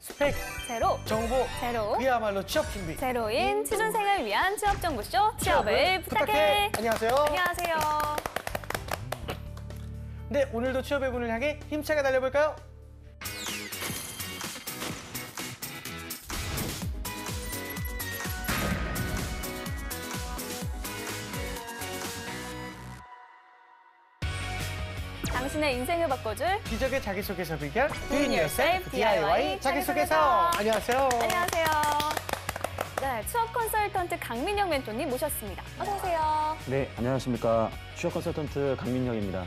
스펙 제로, 정보 제로, 그야말로 취업 준비 제로인 취준생을 위한 취업정보쇼 취업을 부탁해. 안녕하세요. 안녕하세요. 네, 오늘도 취업의 문을 향해 힘차게 달려볼까요? 당신의 인생을 바꿔줄 기적의 자기소개서 비결 Doing Yourself DIY 자기소개서. 안녕하세요. 안녕하세요. 네, 취업 컨설턴트 강민영 멘토님 모셨습니다. 어서 오세요. 네, 안녕하십니까. 취업 컨설턴트 강민영입니다.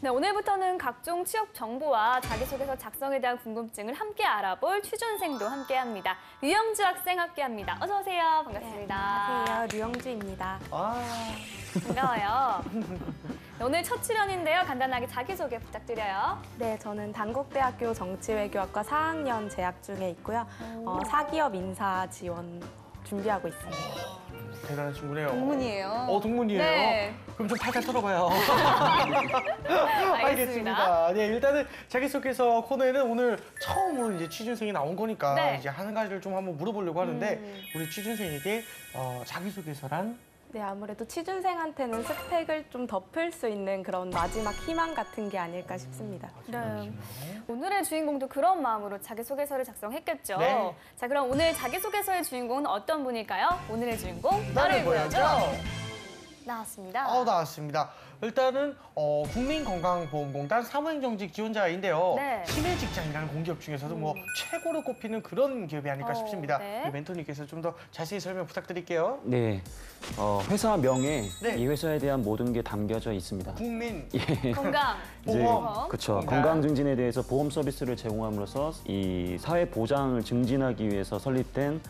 네, 오늘부터는 각종 취업 정보와 자기소개서 작성에 대한 궁금증을 함께 알아볼 취준생도 함께합니다. 류영주 학생 함께합니다. 어서 오세요. 반갑습니다. 네, 안녕하세요. 류영주입니다. 반가워요. 네, 오늘 첫 출연인데요. 간단하게 자기소개 부탁드려요. 네, 저는 단국대학교 정치외교학과 4학년 재학 중에 있고요. 사기업 인사 지원 준비하고 있습니다. 대단한 친구네요. 동문이에요. 동문이에요? 네. 그럼 좀 탈탈 털어봐요. 알겠습니다. 네, 일단은 자기소개서 코너에는 오늘 처음으로 이제 취준생이 나온 거니까 네. 이제 한 가지를 좀 한번 물어보려고 하는데 우리 취준생에게 자기소개서란? 네, 아무래도 취준생한테는 스펙을 좀 덮을 수 있는 그런 마지막 희망 같은 게 아닐까 싶습니다. 네. 오늘의 주인공도 그런 마음으로 자기소개서를 작성했겠죠. 네. 자, 그럼 오늘 자기소개서의 주인공은 어떤 분일까요? 오늘의 주인공 나를 보여줘. 나왔습니다. 나왔습니다. 일단은 국민건강보험공단 사무행정직 지원자인데요. 네. 신의 직장이라는 공기업 중에서도 뭐 최고로 꼽히는 그런 기업이 아닐까 싶습니다. 네. 우리 멘토님께서 좀 더 자세히 설명 부탁드릴게요. 네, 회사 명에 네. 이 회사에 대한 모든 게 담겨져 있습니다. 국민 건강, 보험. 그렇죠. 건강. 건강 증진에 대해서 보험 서비스를 제공함으로써 이 사회 보장을 증진하기 위해서 설립된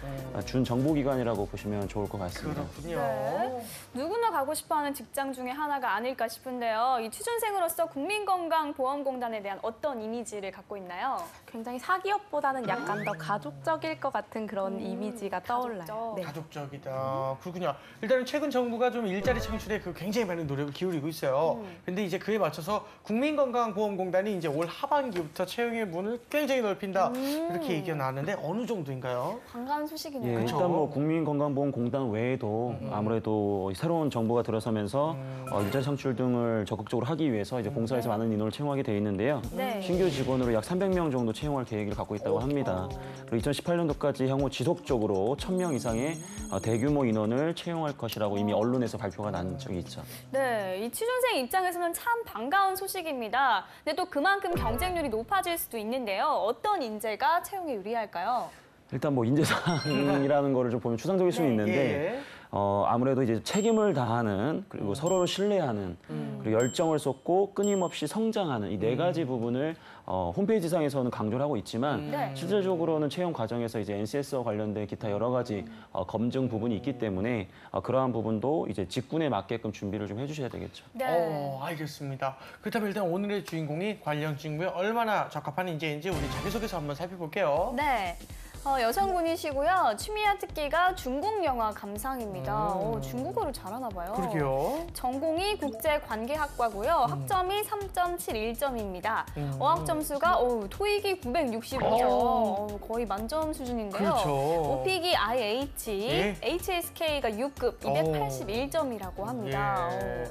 준정보기관이라고 보시면 좋을 것 같습니다. 그렇군요. 네. 누구나 가고 싶어하는 직장 중에 하나가 아닐까 싶은데요. 이 취준생으로서 국민건강보험공단에 대한 어떤 이미지를 갖고 있나요? 굉장히 사기업보다는 약간 더 가족적일 것 같은 그런 이미지가 떠올라요. 가족적. 네. 가족적이다. 그렇군요. 일단은 최근 정부가 좀 일자리 창출에 굉장히 많은 노력을 기울이고 있어요. 근데 이제 그에 맞춰서 국민건강보험공단이 이제 올 하반기부터 채용의 문을 굉장히 넓힌다. 이렇게 얘기가 나왔는데 어느 정도인가요? 반가운 소식이네요. 예, 일단 뭐 국민건강보험공단 외에도 아무래도 새로운 정부가 들어서면서 일자리 창출 등을 적극적으로 하기 위해서 이제 공사에서 많은 인원을 채용하게 돼 있는데요. 네. 신규 직원으로 약 300명 정도 채용할 계획을 갖고 있다고 합니다. 그리고 2018년도까지 향후 지속적으로 1000명 이상의 대규모 인원을 채용할 것이라고 이미 언론에서 발표가 난 적이 있죠. 네, 이 취준생 입장에서는 참 반가운 소식입니다. 근데 또 그만큼 경쟁률이 높아질 수도 있는데요. 어떤 인재가 채용에 유리할까요? 일단 뭐 인재상이라는 거를 좀 보면 추상적일 수는 있는데 예. 아무래도 이제 책임을 다하는 그리고 서로를 신뢰하는 그리고 열정을 쏟고 끊임없이 성장하는 이 네 가지 부분을 홈페이지상에서는 강조를 하고 있지만 네. 실질적으로는 채용 과정에서 이제 NCS와 관련된 기타 여러 가지 검증 부분이 있기 때문에 그러한 부분도 이제 직군에 맞게끔 준비를 좀 해주셔야 되겠죠. 네. 알겠습니다. 그렇다면 일단 오늘의 주인공이 관련 직무에 얼마나 적합한 인재인지 우리 자기소개서 한번 살펴볼게요. 네. 여성분이시고요. 취미와 특기가 중국 영화 감상입니다. 중국어를 잘하나 봐요. 그러게요. 전공이 국제관계학과고요. 학점이 3.71점입니다. 어학 점수가 토익이 965점. 거의 만점 수준인데요. 그렇죠. 오픽이 IH, 예. HSK가 6급 281점이라고 합니다. 예.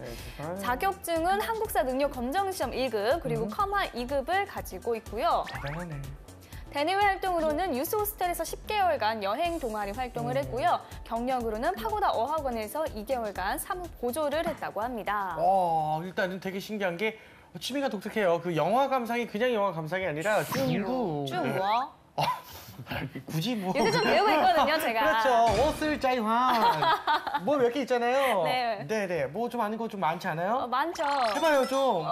자격증은 한국사 능력 검정 시험 1급 그리고 컴하 2급을 가지고 있고요. 대단하네. 대내외 활동으로는 유스 호스텔에서 10개월간 여행 동아리 활동을 했고요. 경력으로는 파고다 어학원에서 2개월간 사무 보조를 했다고 합니다. 일단은 되게 신기한 게 취미가 독특해요. 그 영화 감상이 그냥 영화 감상이 아니라 중국. 중국어? 굳이 뭐. 요새 좀 배우고 있거든요, 제가. 그렇죠. 워슬짜이환. 뭐 몇 개 있잖아요. 네. 네네. 뭐 좀 아는 거 좀 많지 않아요? 많죠. 해봐요, 좀.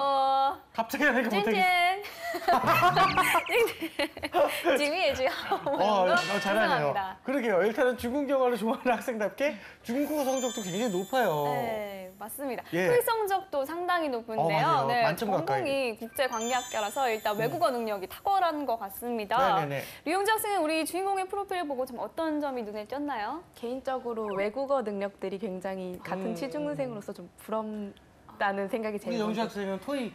갑자기 하니까 못하겠어. 今天只要 잘하네요. 그러게요. 일단은 중국 영화를 좋아하는 학생답게 중국어 성적도 굉장히 높아요. 네. 맞습니다. 예. 토익 성적도 상당히 높은데요. 맞아요. 만점 가까이. 전공이 국제관계학과라서 일단 외국어 능력이 탁월한 것 같습니다. 네네네. 류영주 학생은 우리 주인공의 프로필을 보고 좀 어떤 점이 눈에 띄었나요? 개인적으로 외국어 능력들이 굉장히 같은 취준생으로서 좀 부럽다는 생각이 제일 우리 영주 먼저. 학생은 토익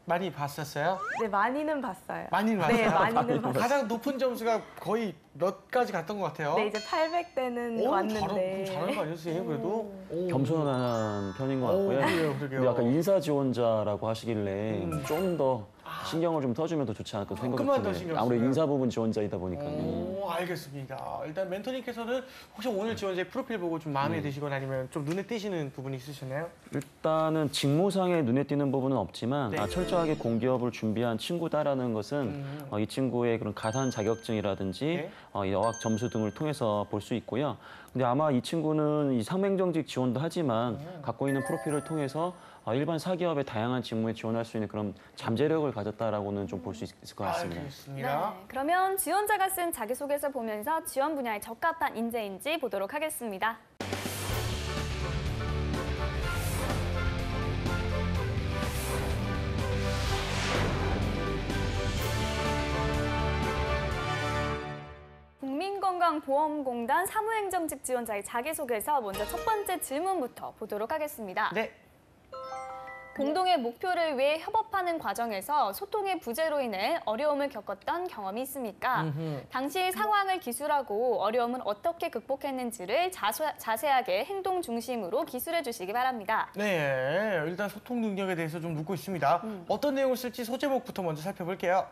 많이 봤었어요? 네, 많이는 봤어요. 많이는 봤어요? 네, 많이는 봤어요. 가장 높은 점수가 거의 몇 가지 갔던 것 같아요? 네, 이제 800대는 오, 왔는데. 잘한 거 아니었어요, 그래도? 오. 겸손한 편인 것 오, 같고요. 그러게요, 그러게요. 근데 약간 인사 지원자라고 하시길래 좀 더 신경을 좀 써주면 더 좋지 않을까 생각이 그만 더 드네요. 신경 아무래도 쓰면. 인사 부분 지원자이다 보니까요. 오, 알겠습니다. 일단 멘토님께서는 혹시 오늘 지원자의 프로필 보고 좀 마음에 드시거나 아니면 좀 눈에 띄시는 부분이 있으셨나요? 일단은 직무상에 눈에 띄는 부분은 없지만 네. 철저하게 공기업을 준비한 친구다라는 것은 이 친구의 그런 가산 자격증이라든지 네. 이 어학 점수 등을 통해서 볼 수 있고요. 근데 아마 이 친구는 이 상맹정직 지원도 하지만 갖고 있는 프로필을 통해서 일반 사기업의 다양한 직무에 지원할 수 있는 그런 잠재력을 가졌다라고는 좀 볼 수 있을 것 같습니다. 알겠습니다. 그러면 지원자가 쓴 자기소개서 보면서 지원 분야에 적합한 인재인지 보도록 하겠습니다. 국민건강보험공단 사무행정직 지원자의 자기소개서 먼저 첫 번째 질문부터 보도록 하겠습니다. 네. 공동의 목표를 위해 협업하는 과정에서 소통의 부재로 인해 어려움을 겪었던 경험이 있습니까? 당시 상황을 기술하고 어려움은 어떻게 극복했는지를 자세하게 행동 중심으로 기술해 주시기 바랍니다. 네, 일단 소통 능력에 대해서 좀 묻고 있습니다. 어떤 내용을 쓸지 소제목부터 먼저 살펴볼게요.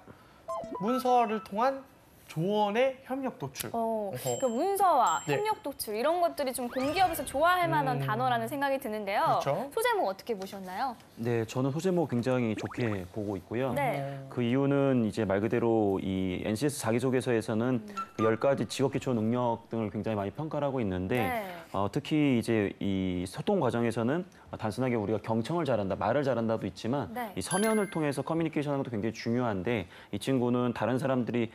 문서를 통한 조언의 협력 도출. 어허. 그 문서와 네. 협력 도출 이런 것들이 좀 공기업에서 좋아할 만한 단어라는 생각이 드는데요. 그렇죠. 소제목 어떻게 보셨나요? 네, 저는 소제목 굉장히 좋게 보고 있고요. 네. 그 이유는 이제 말 그대로 이 NCS 자기소개서에서는 그 10가지 직업기초 능력 등을 굉장히 많이 평가를 하고 있는데 네. 특히 이제 이 소통 과정에서는 단순하게 우리가 경청을 잘한다, 말을 잘한다도 있지만 네. 이 서면을 통해서 커뮤니케이션하는 것도 굉장히 중요한데 이 친구는 다른 사람들이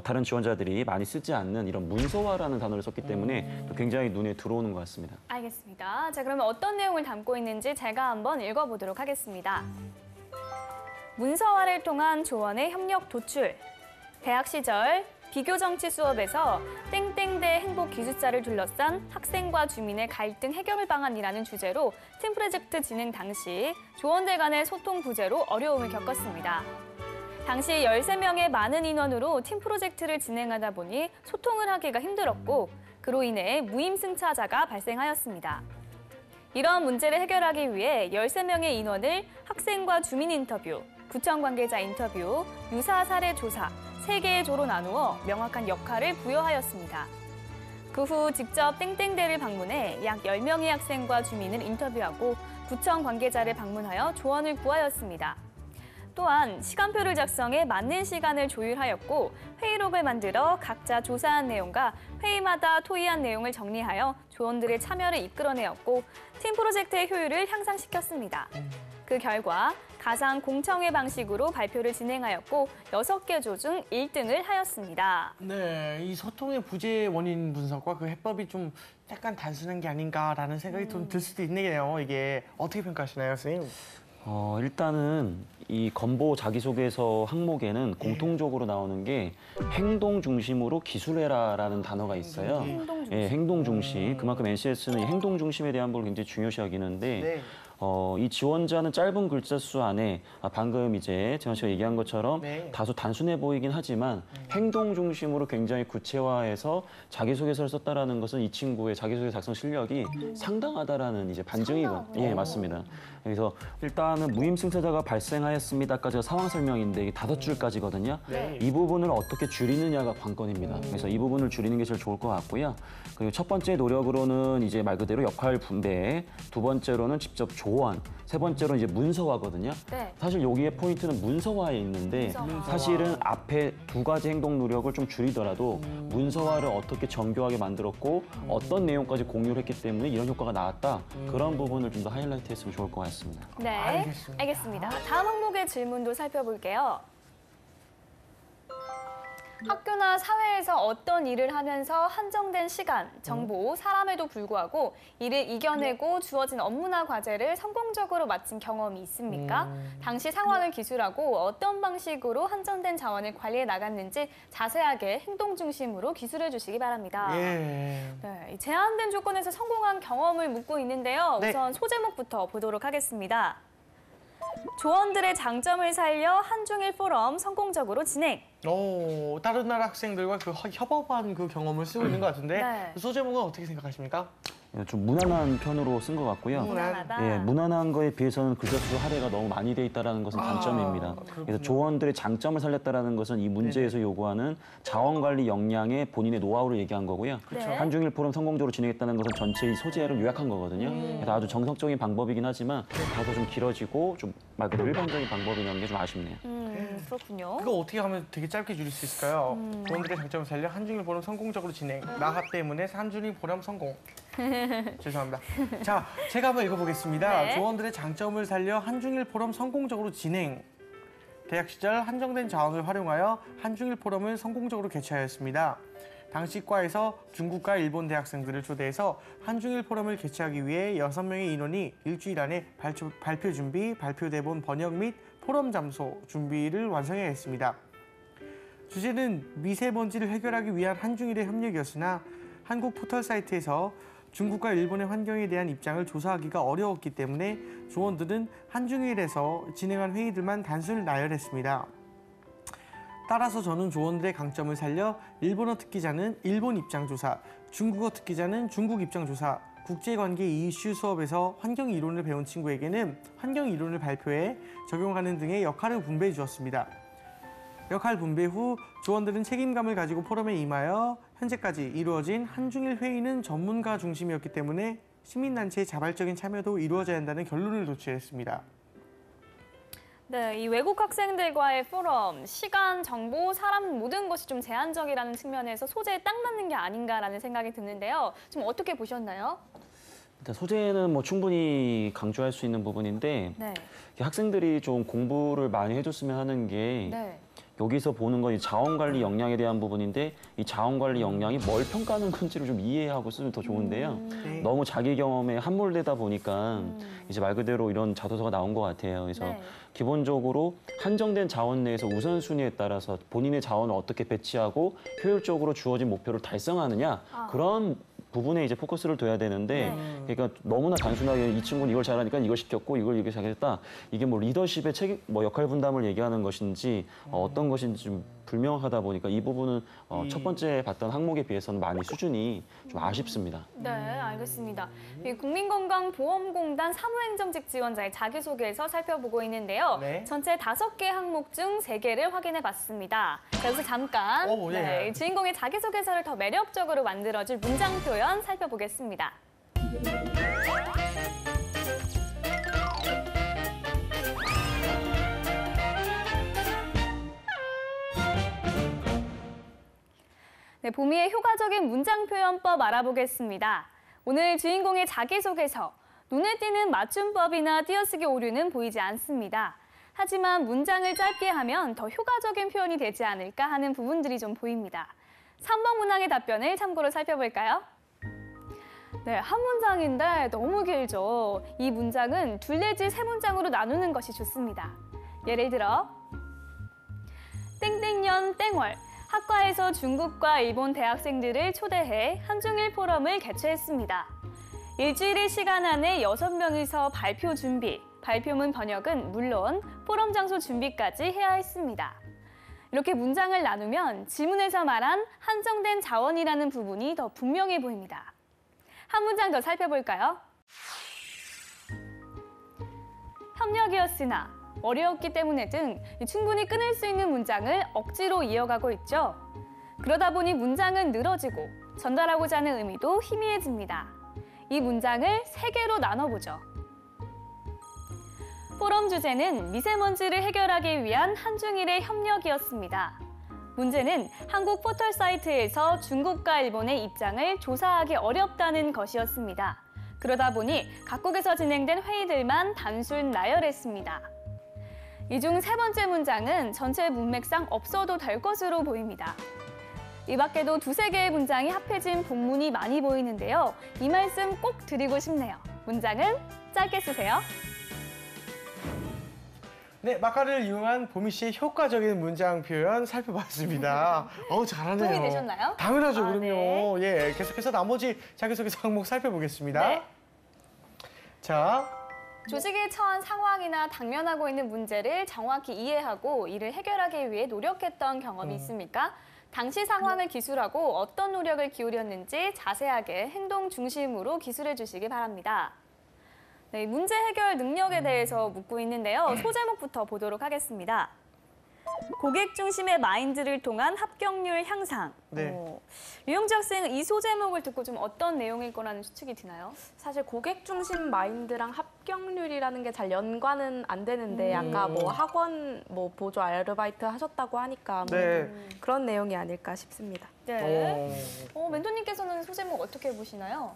다른 지원자들이 많이 쓰지 않는 이런 문서화라는 단어를 썼기 때문에 또 굉장히 눈에 들어오는 것 같습니다. 알겠습니다. 자, 그러면 어떤 내용을 담고 있는지 제가 한번 읽어보도록 하겠습니다. 문서화를 통한 조언의 협력 도출. 대학 시절 비교정치 수업에서 땡땡대 행복 기숙사를 둘러싼 학생과 주민의 갈등 해결 방안이라는 주제로 팀 프로젝트 진행 당시 조원들 간의 소통 부재로 어려움을 겪었습니다. 당시 13명의 많은 인원으로 팀 프로젝트를 진행하다 보니 소통을 하기가 힘들었고 그로 인해 무임승차자가 발생하였습니다. 이런 문제를 해결하기 위해 13명의 인원을 학생과 주민 인터뷰, 구청 관계자 인터뷰, 유사 사례 조사, 3개의 조로 나누어 명확한 역할을 부여하였습니다. 그 후 직접 땡땡대를 방문해 약 10명의 학생과 주민을 인터뷰하고 구청 관계자를 방문하여 조언을 구하였습니다. 또한 시간표를 작성해 맞는 시간을 조율하였고 회의록을 만들어 각자 조사한 내용과 회의마다 토의한 내용을 정리하여 조원들의 참여를 이끌어내었고 팀 프로젝트의 효율을 향상시켰습니다. 그 결과 가상 공청회 방식으로 발표를 진행하였고 6개 조 중 1등을 하였습니다. 네, 이 소통의 부재 원인 분석과 그 해법이 좀 약간 단순한 게 아닌가라는 생각이 좀 들 수도 있네요. 이게 어떻게 평가하시나요, 선생님? 일단은 이 건보 자기소개서 항목에는 공통적으로 나오는 게 행동 중심으로 기술해라라는 단어가 있어요. 행동 중심. 예, 행동 중심. 그만큼 NCS는 이 행동 중심에 대한 걸 굉장히 중요시 여기는데 네. 이 지원자는 짧은 글자 수 안에 방금 이제 재현 씨가 얘기한 것처럼 네. 다소 단순해 보이긴 하지만 행동 중심으로 굉장히 구체화해서 자기소개서를 썼다라는 것은 이 친구의 자기소개 작성 실력이 상당하다라는 이제 반증이거든요. 예, 맞습니다. 그래서 일단은 무임승차자가 발생하였습니다까지가 상황 설명인데 이게 5줄까지거든요. 네. 이 부분을 어떻게 줄이느냐가 관건입니다. 그래서 이 부분을 줄이는 게 제일 좋을 것 같고요. 그리고 첫 번째 노력으로는 이제 말 그대로 역할 분배, 두 번째로는 직접 조언, 세 번째로는 이제 문서화거든요. 네. 사실 여기에 포인트는 문서화에 있는데 문서화. 사실은 앞에 2가지 행동 노력을 좀 줄이더라도 문서화를 어떻게 정교하게 만들었고 어떤 내용까지 공유를 했기 때문에 이런 효과가 나왔다. 그런 부분을 좀 더 하이라이트 했으면 좋을 것 같습니다. 네, 알겠습니다. 다음 항목의 질문도 살펴볼게요. 학교나 사회에서 어떤 일을 하면서 한정된 시간, 정보, 사람에도 불구하고 이를 이겨내고 주어진 업무나 과제를 성공적으로 마친 경험이 있습니까? 당시 상황을 기술하고 어떤 방식으로 한정된 자원을 관리해 나갔는지 자세하게 행동 중심으로 기술해 주시기 바랍니다. 예. 네, 이 제한된 조건에서 성공한 경험을 묻고 있는데요. 네. 우선 소제목부터 보도록 하겠습니다. 조원들의 장점을 살려 한중일 포럼 성공적으로 진행. 다른 나라 학생들과 그 협업한 그 경험을 쓰고 있는 것 같은데 네. 소제목은 어떻게 생각하십니까? 좀 무난한 편으로 쓴 것 같고요. 무난하다. 예, 무난한 거에 비해서는 글자 수 할애가 너무 많이 돼 있다는 것은 단점입니다. 그렇군요. 그래서 조원들의 장점을 살렸다는 것은 이 문제에서 요구하는 자원관리 역량의 본인의 노하우를 얘기한 거고요. 그렇죠. 한중일 포럼 성공적으로 진행했다는 것은 전체 이 소재를 요약한 거거든요. 그래서 아주 정석적인 방법이긴 하지만 다소 좀 길어지고 좀 말 그대로 일반적인 방법이라는 게 좀 아쉽네요. 그렇군요. 그거 어떻게 하면 되게 짧게 줄일 수 있을까요? 조원들의 장점을 살려 한중일 포럼 성공적으로 진행. 나하 때문에 한중일 포럼 성공. 죄송합니다. 자, 제가 한번 읽어보겠습니다. 네. 조원들의 장점을 살려 한중일 포럼 성공적으로 진행. 대학 시절 한정된 자원을 활용하여 한중일 포럼을 성공적으로 개최하였습니다. 당시 과에서 중국과 일본 대학생들을 초대해서 한중일 포럼을 개최하기 위해 6명의 인원이 일주일 안에 발표 준비, 발표 대본 번역 및 포럼 잠소 준비를 완성해야 했습니다. 주제는 미세먼지를 해결하기 위한 한중일의 협력이었으나 한국 포털 사이트에서 중국과 일본의 환경에 대한 입장을 조사하기가 어려웠기 때문에 조원들은 한중일에서 진행한 회의들만 단순 나열했습니다. 따라서 저는 조원들의 강점을 살려 일본어 특기자는 일본 입장 조사, 중국어 특기자는 중국 입장 조사, 국제관계 이슈 수업에서 환경 이론을 배운 친구에게는 환경 이론을 발표해 적용하는 등의 역할을 분배해 주었습니다. 역할 분배 후 조원들은 책임감을 가지고 포럼에 임하여 현재까지 이루어진 한중일 회의는 전문가 중심이었기 때문에 시민단체의 자발적인 참여도 이루어져야 한다는 결론을 도출했습니다. 네, 이 외국 학생들과의 포럼, 시간, 정보, 사람 모든 것이 좀 제한적이라는 측면에서 소재에 딱 맞는 게 아닌가라는 생각이 드는데요. 좀 어떻게 보셨나요? 일단 소재는 뭐 충분히 강조할 수 있는 부분인데 네. 학생들이 좀 공부를 많이 해줬으면 하는 게 네. 여기서 보는 건 이 자원관리 역량에 대한 부분인데 이 자원관리 역량이 뭘 평가하는 건지를 좀 이해하고 쓰면 더 좋은데요. 네. 너무 자기 경험에 함몰되다 보니까 이제 말 그대로 이런 자소서가 나온 것 같아요. 그래서 네. 기본적으로 한정된 자원 내에서 우선순위에 따라서 본인의 자원을 어떻게 배치하고 효율적으로 주어진 목표를 달성하느냐 그런 부분에 이제 포커스를 둬야 되는데 그러니까 너무나 단순하게 이 친구는 이걸 잘하니까 이걸 시켰고 이걸 이렇게 잘했다. 이게 뭐 리더십의 책임, 뭐 역할 분담을 얘기하는 것인지 어떤 것인지 좀 불명하다 보니까 이 부분은 첫 번째 봤던 항목에 비해서는 많이 수준이 좀 아쉽습니다. 네, 알겠습니다. 이 국민건강보험공단 사무행정직 지원자의 자기소개에서 살펴보고 있는데요. 네. 전체 5개 항목 중 3개를 확인해봤습니다. 자, 여기서 잠깐 네. 네, 이 주인공의 자기소개서를 더 매력적으로 만들어줄 문장 표현 살펴보겠습니다. 네, 보미의 효과적인 문장 표현법 알아보겠습니다. 오늘 주인공의 자기소개서, 눈에 띄는 맞춤법이나 띄어쓰기 오류는 보이지 않습니다. 하지만 문장을 짧게 하면 더 효과적인 표현이 되지 않을까 하는 부분들이 좀 보입니다. 3번 문항의 답변을 참고로 살펴볼까요? 네, 한 문장인데 너무 길죠. 이 문장은 2 내지 3문장으로 나누는 것이 좋습니다. 예를 들어 땡땡년 땡월 학과에서 중국과 일본 대학생들을 초대해 한중일 포럼을 개최했습니다. 일주일의 시간 안에 6명이서 발표 준비, 발표문 번역은 물론 포럼 장소 준비까지 해야 했습니다. 이렇게 문장을 나누면 지문에서 말한 한정된 자원이라는 부분이 더 분명해 보입니다. 한 문장 더 살펴볼까요? 협력이었으나 어려웠기 때문에 등 충분히 끊을 수 있는 문장을 억지로 이어가고 있죠. 그러다 보니 문장은 늘어지고 전달하고자 하는 의미도 희미해집니다. 이 문장을 3개로 나눠보죠. 포럼 주제는 미세먼지를 해결하기 위한 한중일의 협력이었습니다. 문제는 한국 포털 사이트에서 중국과 일본의 입장을 조사하기 어렵다는 것이었습니다. 그러다 보니 각국에서 진행된 회의들만 단순 나열했습니다. 이 중 3번째 문장은 전체 문맥상 없어도 될 것으로 보입니다. 이 밖에도 두세 개의 문장이 합해진 본문이 많이 보이는데요. 이 말씀 꼭 드리고 싶네요. 문장은 짧게 쓰세요. 네, 마카를 이용한 보미 씨의 효과적인 문장 표현 살펴봤습니다. 잘하네요. 도움이 되셨나요? 당연하죠, 아, 그럼요. 예, 계속해서 나머지 자기소개서 항목 살펴보겠습니다. 네. 자, 조직에 처한 상황이나 당면하고 있는 문제를 정확히 이해하고 이를 해결하기 위해 노력했던 경험이 있습니까? 당시 상황을 기술하고 어떤 노력을 기울였는지 자세하게 행동 중심으로 기술해 주시기 바랍니다. 네, 문제 해결 능력에 대해서 묻고 있는데요. 소제목부터 보도록 하겠습니다. 고객 중심의 마인드를 통한 합격률 향상. 네. 류영지 학생은 이 소제목을 듣고 좀 어떤 내용일 거라는 추측이 드나요? 사실 고객 중심 마인드랑 합격률이라는 게 잘 연관은 안 되는데 아까 뭐 학원 뭐 보조 아르바이트 하셨다고 하니까 뭐 네. 그런 내용이 아닐까 싶습니다. 네. 멘토님께서는 소제목 어떻게 보시나요?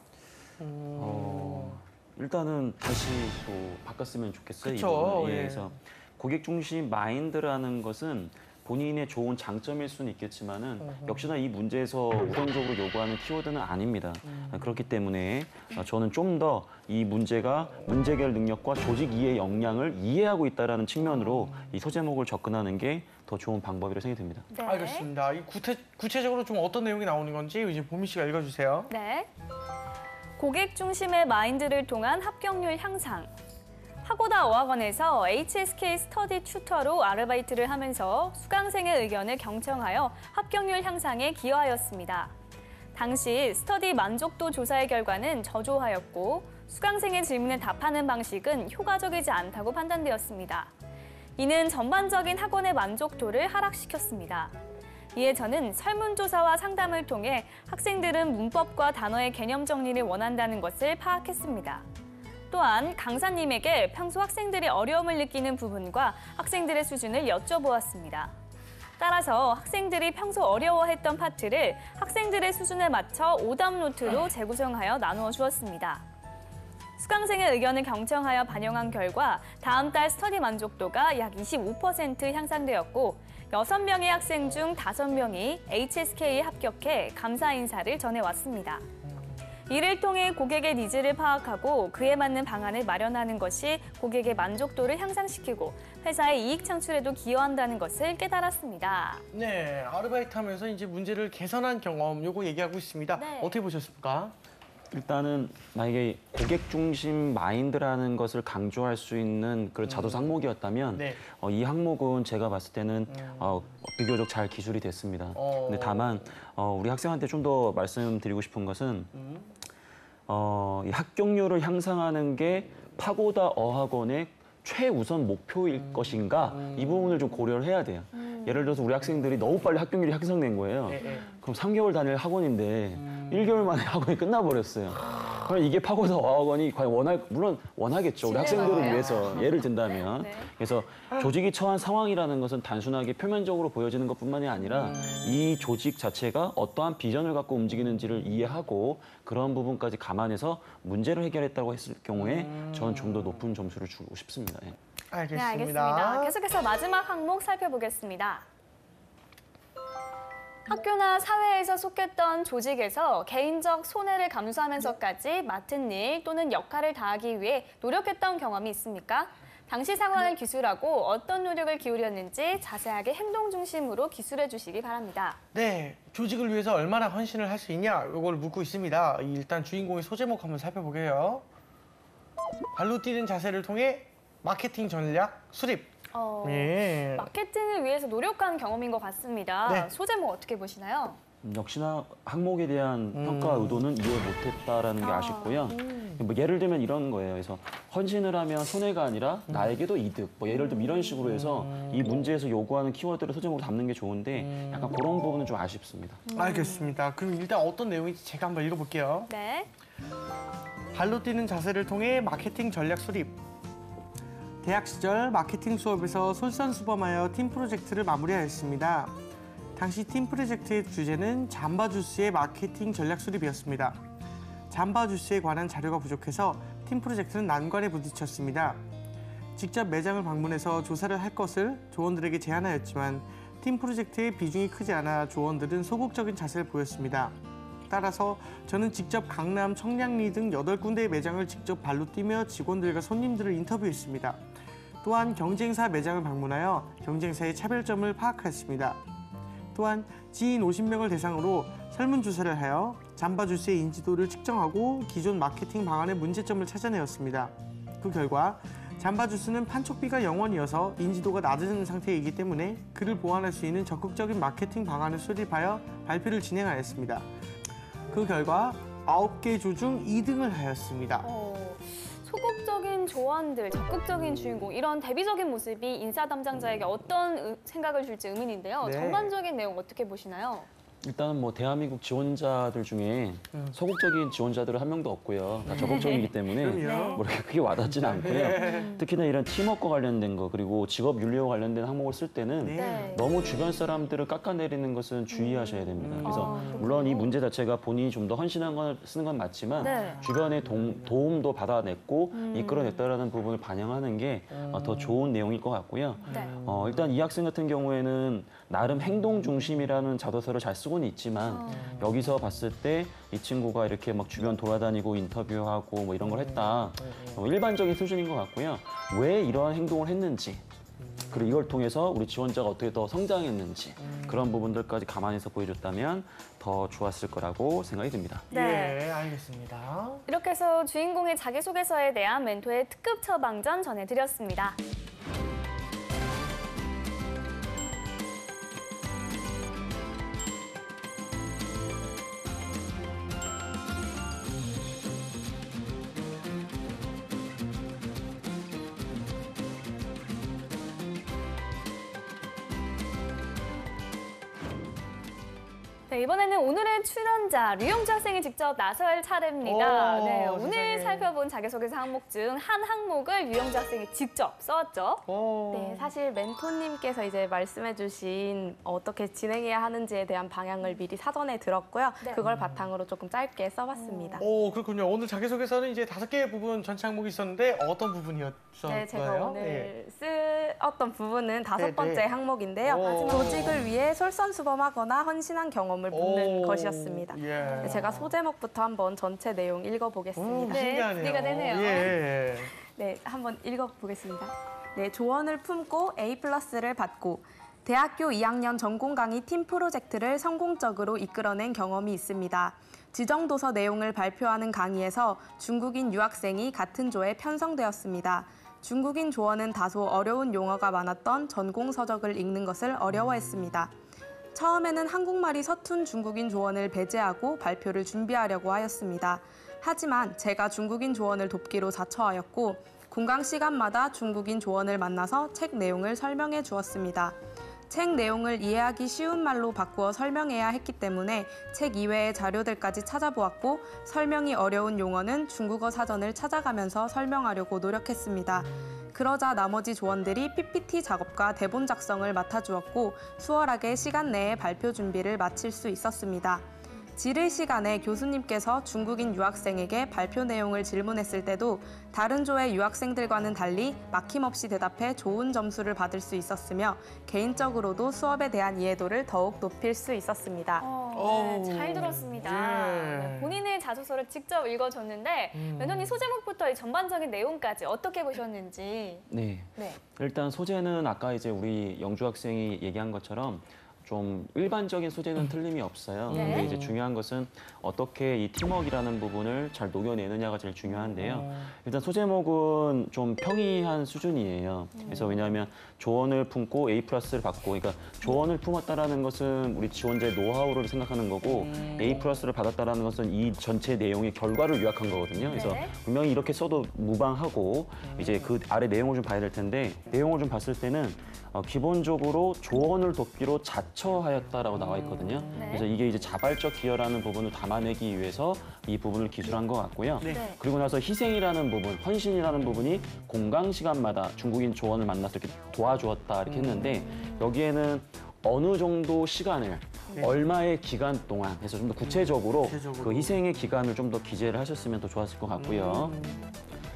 일단은 다시 또 바꿨으면 좋겠어요. 이 그쵸, 부분을. 예. 그래서 고객 중심 마인드라는 것은 본인의 좋은 장점일 수는 있겠지만은 역시나 이 문제에서 우선적으로 요구하는 키워드는 아닙니다. 그렇기 때문에 저는 좀 더 이 문제가 문제 해결 능력과 조직 이해 역량을 이해하고 있다는 측면으로 이 소제목을 접근하는 게 더 좋은 방법이라고 생각이 듭니다. 네. 알겠습니다. 이 구체적으로 좀 어떤 내용이 나오는 건지 이제 보미 씨가 읽어주세요. 네. 고객 중심의 마인드를 통한 합격률 향상. 하고다 어학원에서 HSK 스터디 튜터로 아르바이트를 하면서 수강생의 의견을 경청하여 합격률 향상에 기여하였습니다. 당시 스터디 만족도 조사의 결과는 저조하였고 수강생의 질문에 답하는 방식은 효과적이지 않다고 판단되었습니다. 이는 전반적인 학원의 만족도를 하락시켰습니다. 이에 저는 설문조사와 상담을 통해 학생들은 문법과 단어의 개념 정리를 원한다는 것을 파악했습니다. 또한 강사님에게 평소 학생들이 어려움을 느끼는 부분과 학생들의 수준을 여쭤보았습니다. 따라서 학생들이 평소 어려워했던 파트를 학생들의 수준에 맞춰 오답 노트로 재구성하여 나누어 주었습니다. 수강생의 의견을 경청하여 반영한 결과 다음 달 스터디 만족도가 약 25% 향상되었고 6명의 학생 중 5명이 HSK에 합격해 감사 인사를 전해왔습니다. 이를 통해 고객의 니즈를 파악하고 그에 맞는 방안을 마련하는 것이 고객의 만족도를 향상시키고 회사의 이익 창출에도 기여한다는 것을 깨달았습니다. 네, 아르바이트 하면서 이제 문제를 개선한 경험 요거 얘기하고 있습니다. 네. 어떻게 보셨습니까? 일단은 만약에 고객 중심 마인드라는 것을 강조할 수 있는 그런 자소서 항목이었다면 네. 이 항목은 제가 봤을 때는 비교적 잘 기술이 됐습니다. 근데 다만 우리 학생한테 좀 더 말씀드리고 싶은 것은 이 합격률을 향상하는 게 파고다 어학원의 최우선 목표일 것인가 이 부분을 좀 고려를 해야 돼요. 예를 들어서 우리 학생들이 너무 빨리 합격률이 향상된 거예요. 네. 그럼 3개월 다닐 학원인데 1개월 만에 학원이 끝나버렸어요. 그럼 이게 파고다 어학원이 과연 물론 원하겠죠. 우리 학생들을 위해서 예를 든다면. 네. 그래서 조직이 처한 상황이라는 것은 단순하게 표면적으로 보여지는 것뿐만이 아니라 이 조직 자체가 어떠한 비전을 갖고 움직이는지를 이해하고 그런 부분까지 감안해서 문제를 해결했다고 했을 경우에 저는 좀 더 높은 점수를 주고 싶습니다. 예. 알겠습니다. 네, 알겠습니다. 계속해서 마지막 항목 살펴보겠습니다. 학교나 사회에서 속했던 조직에서 개인적 손해를 감수하면서까지 맡은 일 또는 역할을 다하기 위해 노력했던 경험이 있습니까? 당시 상황을 기술하고 어떤 노력을 기울였는지 자세하게 행동 중심으로 기술해 주시기 바랍니다. 네, 조직을 위해서 얼마나 헌신을 할 수 있냐 이걸 묻고 있습니다. 일단 주인공의 소제목 한번 살펴보게요. 발로 뛰는 자세를 통해 마케팅 전략 수립. 예. 마케팅을 위해서 노력한 경험인 것 같습니다. 네. 소제목 어떻게 보시나요? 역시나 항목에 대한 평가 의도는 이해 못했다라는 게 아쉽고요. 뭐 예를 들면 이런 거예요. 그래서 헌신을 하면 손해가 아니라 나에게도 이득. 뭐 예를 들면 이런 식으로 해서 이 문제에서 요구하는 키워드를 소제목으로 담는 게 좋은데 약간 그런 부분은 좀 아쉽습니다. 알겠습니다. 그럼 일단 어떤 내용인지 제가 한번 읽어볼게요. 네. 발로 뛰는 자세를 통해 마케팅 전략 수립. 대학 시절 마케팅 수업에서 솔선수범하여 팀 프로젝트를 마무리하였습니다. 당시 팀 프로젝트의 주제는 잠바주스의 마케팅 전략 수립이었습니다. 잠바주스에 관한 자료가 부족해서 팀 프로젝트는 난관에 부딪혔습니다. 직접 매장을 방문해서 조사를 할 것을 조원들에게 제안하였지만 팀 프로젝트의 비중이 크지 않아 조원들은 소극적인 자세를 보였습니다. 따라서 저는 직접 강남, 청량리 등 8군데의 매장을 직접 발로 뛰며 직원들과 손님들을 인터뷰했습니다. 또한 경쟁사 매장을 방문하여 경쟁사의 차별점을 파악했습니다. 또한 지인 50명을 대상으로 설문조사를 하여 잠바주스의 인지도를 측정하고 기존 마케팅 방안의 문제점을 찾아내었습니다. 그 결과 잠바주스는 판촉비가 0원이어서 인지도가 낮은 상태이기 때문에 그를 보완할 수 있는 적극적인 마케팅 방안을 수립하여 발표를 진행하였습니다. 그 결과 9개 조 중 2등을 하였습니다. 소극적인 조언들, 적극적인 주인공 이런 대비적인 모습이 인사 담당자에게 어떤 생각을 줄지 의문인데요. 네. 전반적인 내용 어떻게 보시나요? 일단은 뭐 대한민국 지원자들 중에 소극적인 지원자들은 한 명도 없고요. 다 적극적이기 때문에 그럼요. 뭐 이렇게 크게 와닿지는 않고요. 특히나 이런 팀워크와 관련된 거 그리고 직업 윤리와 관련된 항목을 쓸 때는 네. 너무 주변 사람들을 깎아내리는 것은 주의하셔야 됩니다. 그래서 그렇군요. 물론 이 문제 자체가 본인이 좀 더 헌신한 걸 쓰는 건 맞지만 네. 주변의 도움도 받아냈고 이끌어냈다라는 부분을 반영하는 게 더 좋은 내용일 것 같고요. 네. 일단 이 학생 같은 경우에는 나름 행동 중심이라는 자소서를 잘 쓰고는 있지만 여기서 봤을 때 이 친구가 이렇게 막 주변 돌아다니고 인터뷰하고 뭐 이런 걸 했다. 일반적인 수준인 것 같고요. 왜 이러한 행동을 했는지 그리고 이걸 통해서 우리 지원자가 어떻게 더 성장했는지 그런 부분들까지 감안해서 보여줬다면 더 좋았을 거라고 생각이 듭니다. 네. 예, 알겠습니다. 이렇게 해서 주인공의 자기소개서에 대한 멘토의 특급 처방전 전해드렸습니다. 네, 이번에는 오늘의 출연자 류영주 학생이 직접 나설 차례입니다. 오, 네, 오늘 세상에. 살펴본 자기소개서 항목 중 한 항목을 류영주 학생이 직접 써왔죠. 네, 사실 멘토님께서 이제 말씀해주신 어떻게 진행해야 하는지에 대한 방향을 미리 사전에 들었고요. 네. 그걸 바탕으로 조금 짧게 써봤습니다. 오, 그렇군요. 오늘 자기소개서는 이제 5개의 부분 전체 항목이 있었는데 어떤 부분이었어요? 네, 제가 오늘 쓰었던 부분은 네, 5번째 네. 항목인데요. 오. 조직을 위해 솔선수범하거나 헌신한 경험을 묻는 오, 것이었습니다. 예. 네, 제가 소제목부터 한번 전체 내용 읽어보겠습니다. 네, 신기하네요. 기대가 되네요. 예. 네, 한번 읽어보겠습니다. 네, 조언을 품고 A+를 받고 대학교 2학년 전공 강의 팀 프로젝트를 성공적으로 이끌어낸 경험이 있습니다. 지정도서 내용을 발표하는 강의에서 중국인 유학생이 같은 조에 편성되었습니다. 중국인 조원은 다소 어려운 용어가 많았던 전공 서적을 읽는 것을 어려워했습니다. 처음에는 한국말이 서툰 중국인 조원을 배제하고 발표를 준비하려고 하였습니다. 하지만 제가 중국인 조원을 돕기로 자처하였고 공강 시간마다 중국인 조원을 만나서 책 내용을 설명해 주었습니다. 책 내용을 이해하기 쉬운 말로 바꾸어 설명해야 했기 때문에 책 이외의 자료들까지 찾아보았고 설명이 어려운 용어는 중국어 사전을 찾아가면서 설명하려고 노력했습니다. 그러자 나머지 조원들이 PPT 작업과 대본 작성을 맡아주었고 수월하게 시간 내에 발표 준비를 마칠 수 있었습니다. 질의 시간에 교수님께서 중국인 유학생에게 발표 내용을 질문했을 때도 다른 조의 유학생들과는 달리 막힘없이 대답해 좋은 점수를 받을 수 있었으며 개인적으로도 수업에 대한 이해도를 더욱 높일 수 있었습니다. 네, 잘 들었습니다. 예. 네, 본인의 자소서를 직접 읽어줬는데 멘토님 소제목부터 이 전반적인 내용까지 어떻게 보셨는지. 네. 네. 일단 소재는 아까 이제 우리 영주 학생이 얘기한 것처럼 좀 일반적인 소재는 틀림이 없어요. 네. 근데 이제 중요한 것은 어떻게 이 팀워크라는 부분을 잘 녹여내느냐가 제일 중요한데요. 일단 소제목은 좀 평이한 수준이에요. 그래서 왜냐하면 조언을 품고 A+를 받고, 그러니까 조언을 품었다라는 것은 우리 지원자의 노하우를 생각하는 거고 A+를 받았다라는 것은 이 전체 내용의 결과를 요약한 거거든요. 그래서 네. 분명히 이렇게 써도 무방하고 이제 그 아래 내용을 좀 봐야 될 텐데 내용을 좀 봤을 때는 기본적으로 조언을 돕기로 자처하였다라고 나와 있거든요. 네. 그래서 이게 이제 자발적 기여라는 부분을 담아내기 위해서 이 부분을 기술한 것 같고요. 네. 그리고 나서 희생이라는 부분, 헌신이라는 부분이 공강 시간마다 중국인 조언을 만나서 이렇게 도와주었다 이렇게 했는데 여기에는 어느 정도 시간을 얼마의 기간 동안 해서 좀 더 구체적으로 그 희생의 기간을 좀 더 기재를 하셨으면 더 좋았을 것 같고요.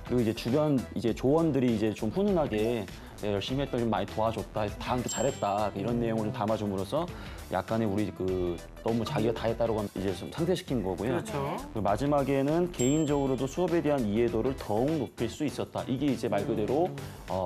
그리고 이제 주변 이제 조원들이 이제 좀 훈훈하게 내가 열심히 했더니 많이 도와줬다, 다 함께 잘했다 이런 내용을 좀 담아줌으로써 약간의 우리 너무 자기가 다 했다라고 하면 이제 좀 상쇄시킨 거고요. 그렇죠. 그리고 마지막에는 개인적으로도 수업에 대한 이해도를 더욱 높일 수 있었다. 이게 이제 말 그대로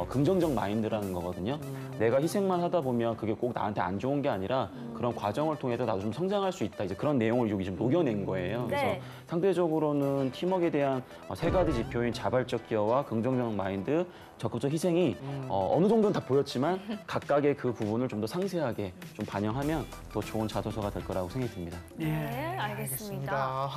긍정적 마인드라는 거거든요. 내가 희생만 하다 보면 그게 꼭 나한테 안 좋은 게 아니라 그런 과정을 통해서 나도 좀 성장할 수 있다. 이제 그런 내용을 여기 좀 녹여낸 거예요. 그래서 네. 상대적으로는 팀워크에 대한 세 가지 지표인 자발적 기여와 긍정적 마인드, 적극적 희생이 어느 정도는 다 보였지만 각각의 그 부분을 좀 더 상세하게 좀 반영하면 더 좋은 자소서가 될 거라고 생각이 듭니다. 네, 알겠습니다.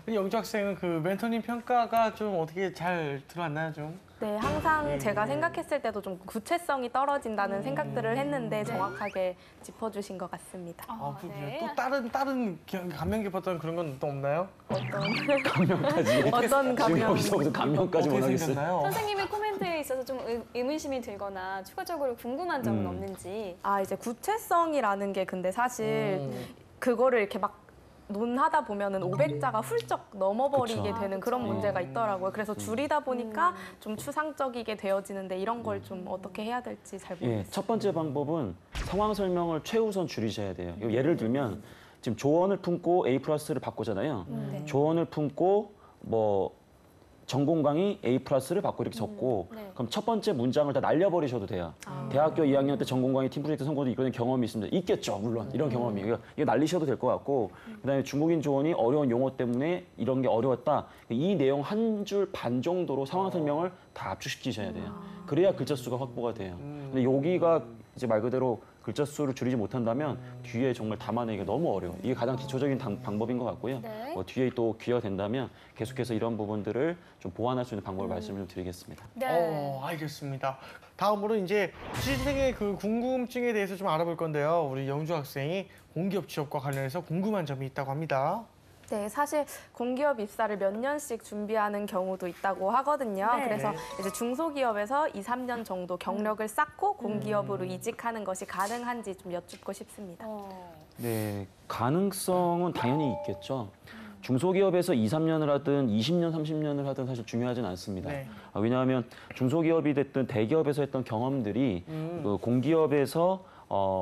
우리 영주 학생은 그 멘토님 평가가 좀 어떻게 잘 들어왔나요, 좀? 네, 항상 제가 생각했을 때도 좀 구체성이 떨어진다는 생각들을 했는데 정확하게 짚어주신 것 같습니다. 그렇군요. 네. 또 다른 감명 깊었던 그런 건 또 없나요? 감명까지. 어떤 지금 감명? 여기서 무슨 감명까지 어떻게 원하겠어요? 생겼나요? 선생님의 코멘트에 있어서 좀 의문심이 들거나 추가적으로 궁금한 점은 없는지. 이제 구체성이라는 게 근데 사실 그거를 이렇게 막 논하다 보면은 500자가 훌쩍 넘어버리게 그쵸. 되는 그런 문제가 있더라고요. 그래서 줄이다 보니까 좀 추상적이게 되어지는데 이런 걸 좀 어떻게 해야 될지 잘 모르겠어요. 첫 번째 방법은 상황 설명을 최우선 줄이셔야 돼요. 예를 들면 지금 조언을 품고 A+를 받고잖아요. 네. 조언을 품고 전공 강의 A+를 받고 이렇게 적고 네. 그럼 첫 번째 문장을 다 날려버리셔도 돼요. 대학교 2학년 때 전공 강의 팀 프로젝트 선거도 이거는 경험이 있습니다. 있겠죠, 물론 이런 경험이. 이거 날리셔도 될 것 같고 그다음에 중국인 조언이 어려운 용어 때문에 이런 게 어려웠다. 이 내용 한 줄 반 정도로 상황 설명을 다 압축시키셔야 돼요. 그래야 글자 수가 확보가 돼요. 근데 여기가 이제 말 그대로 글자 수를 줄이지 못한다면 뒤에 정말 담아내기가 너무 어려워요. 이게 가장 기초적인 방법인 것 같고요. 네. 뒤에 또 기회가 된다면 계속해서 이런 부분들을 좀 보완할 수 있는 방법을 말씀을 좀 드리겠습니다. 네. 알겠습니다. 다음으로 이제 취준생의 그 궁금증에 대해서 좀 알아볼 건데요. 우리 영주 학생이 공기업 취업과 관련해서 궁금한 점이 있다고 합니다. 네, 사실 공기업 입사를 몇 년씩 준비하는 경우도 있다고 하거든요. 네. 그래서 이제 중소기업에서 2, 3년 정도 경력을 쌓고 공기업으로 이직하는 것이 가능한지 좀 여쭙고 싶습니다. 네, 가능성은 당연히 있겠죠. 중소기업에서 2, 3년을 하든 20년, 30년을 하든 사실 중요하진 않습니다. 네. 왜냐하면 중소기업이 됐든 대기업에서 했던 경험들이 그 공기업에서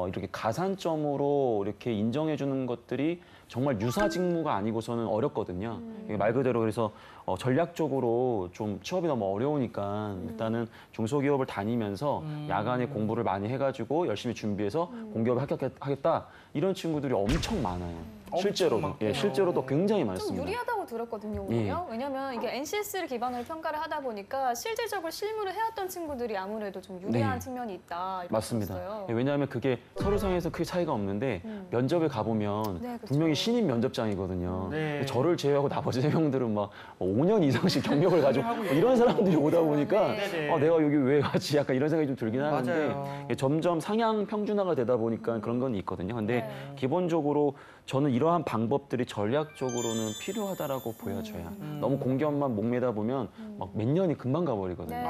이렇게 가산점으로 이렇게 인정해 주는 것들이 정말 유사 직무가 아니고서는 어렵거든요. 이게 말 그대로 그래서 전략적으로 좀 취업이 너무 어려우니까 일단은 중소기업을 다니면서 야간에 공부를 많이 해가지고 열심히 준비해서 공기업에 합격하겠다 이런 친구들이 엄청 많아요. 실제로도 많군요. 실제로도 굉장히 좀 많습니다. 유리하다고 들었거든요, 오히려. 왜냐면 이게 NCS를 기반으로 평가를 하다 보니까 실질적으로 실무를 해왔던 친구들이 아무래도 좀 유리한 네. 측면이 있다. 이렇게 맞습니다. 들었어요. 왜냐하면 그게 서류상에서 크게 차이가 없는데 면접에 가보면 네, 그쵸. 분명히 신입 면접장이거든요. 네. 근데 저를 제외하고 나머지 3명들은 막 5년 이상씩 경력을 가지고 이런 사람들이 오다 보니까 네. 내가 여기 왜 가지? 약간 이런 생각이 좀 들긴 하는데 맞아요. 이게 점점 상향 평준화가 되다 보니까 그런 건 있거든요. 근데 네. 기본적으로 저는 이러한 방법들이 전략적으로는 필요하다라고 보여져요. 너무 공기업만 목매다 보면 막 몇 년이 금방 가버리거든요. 네.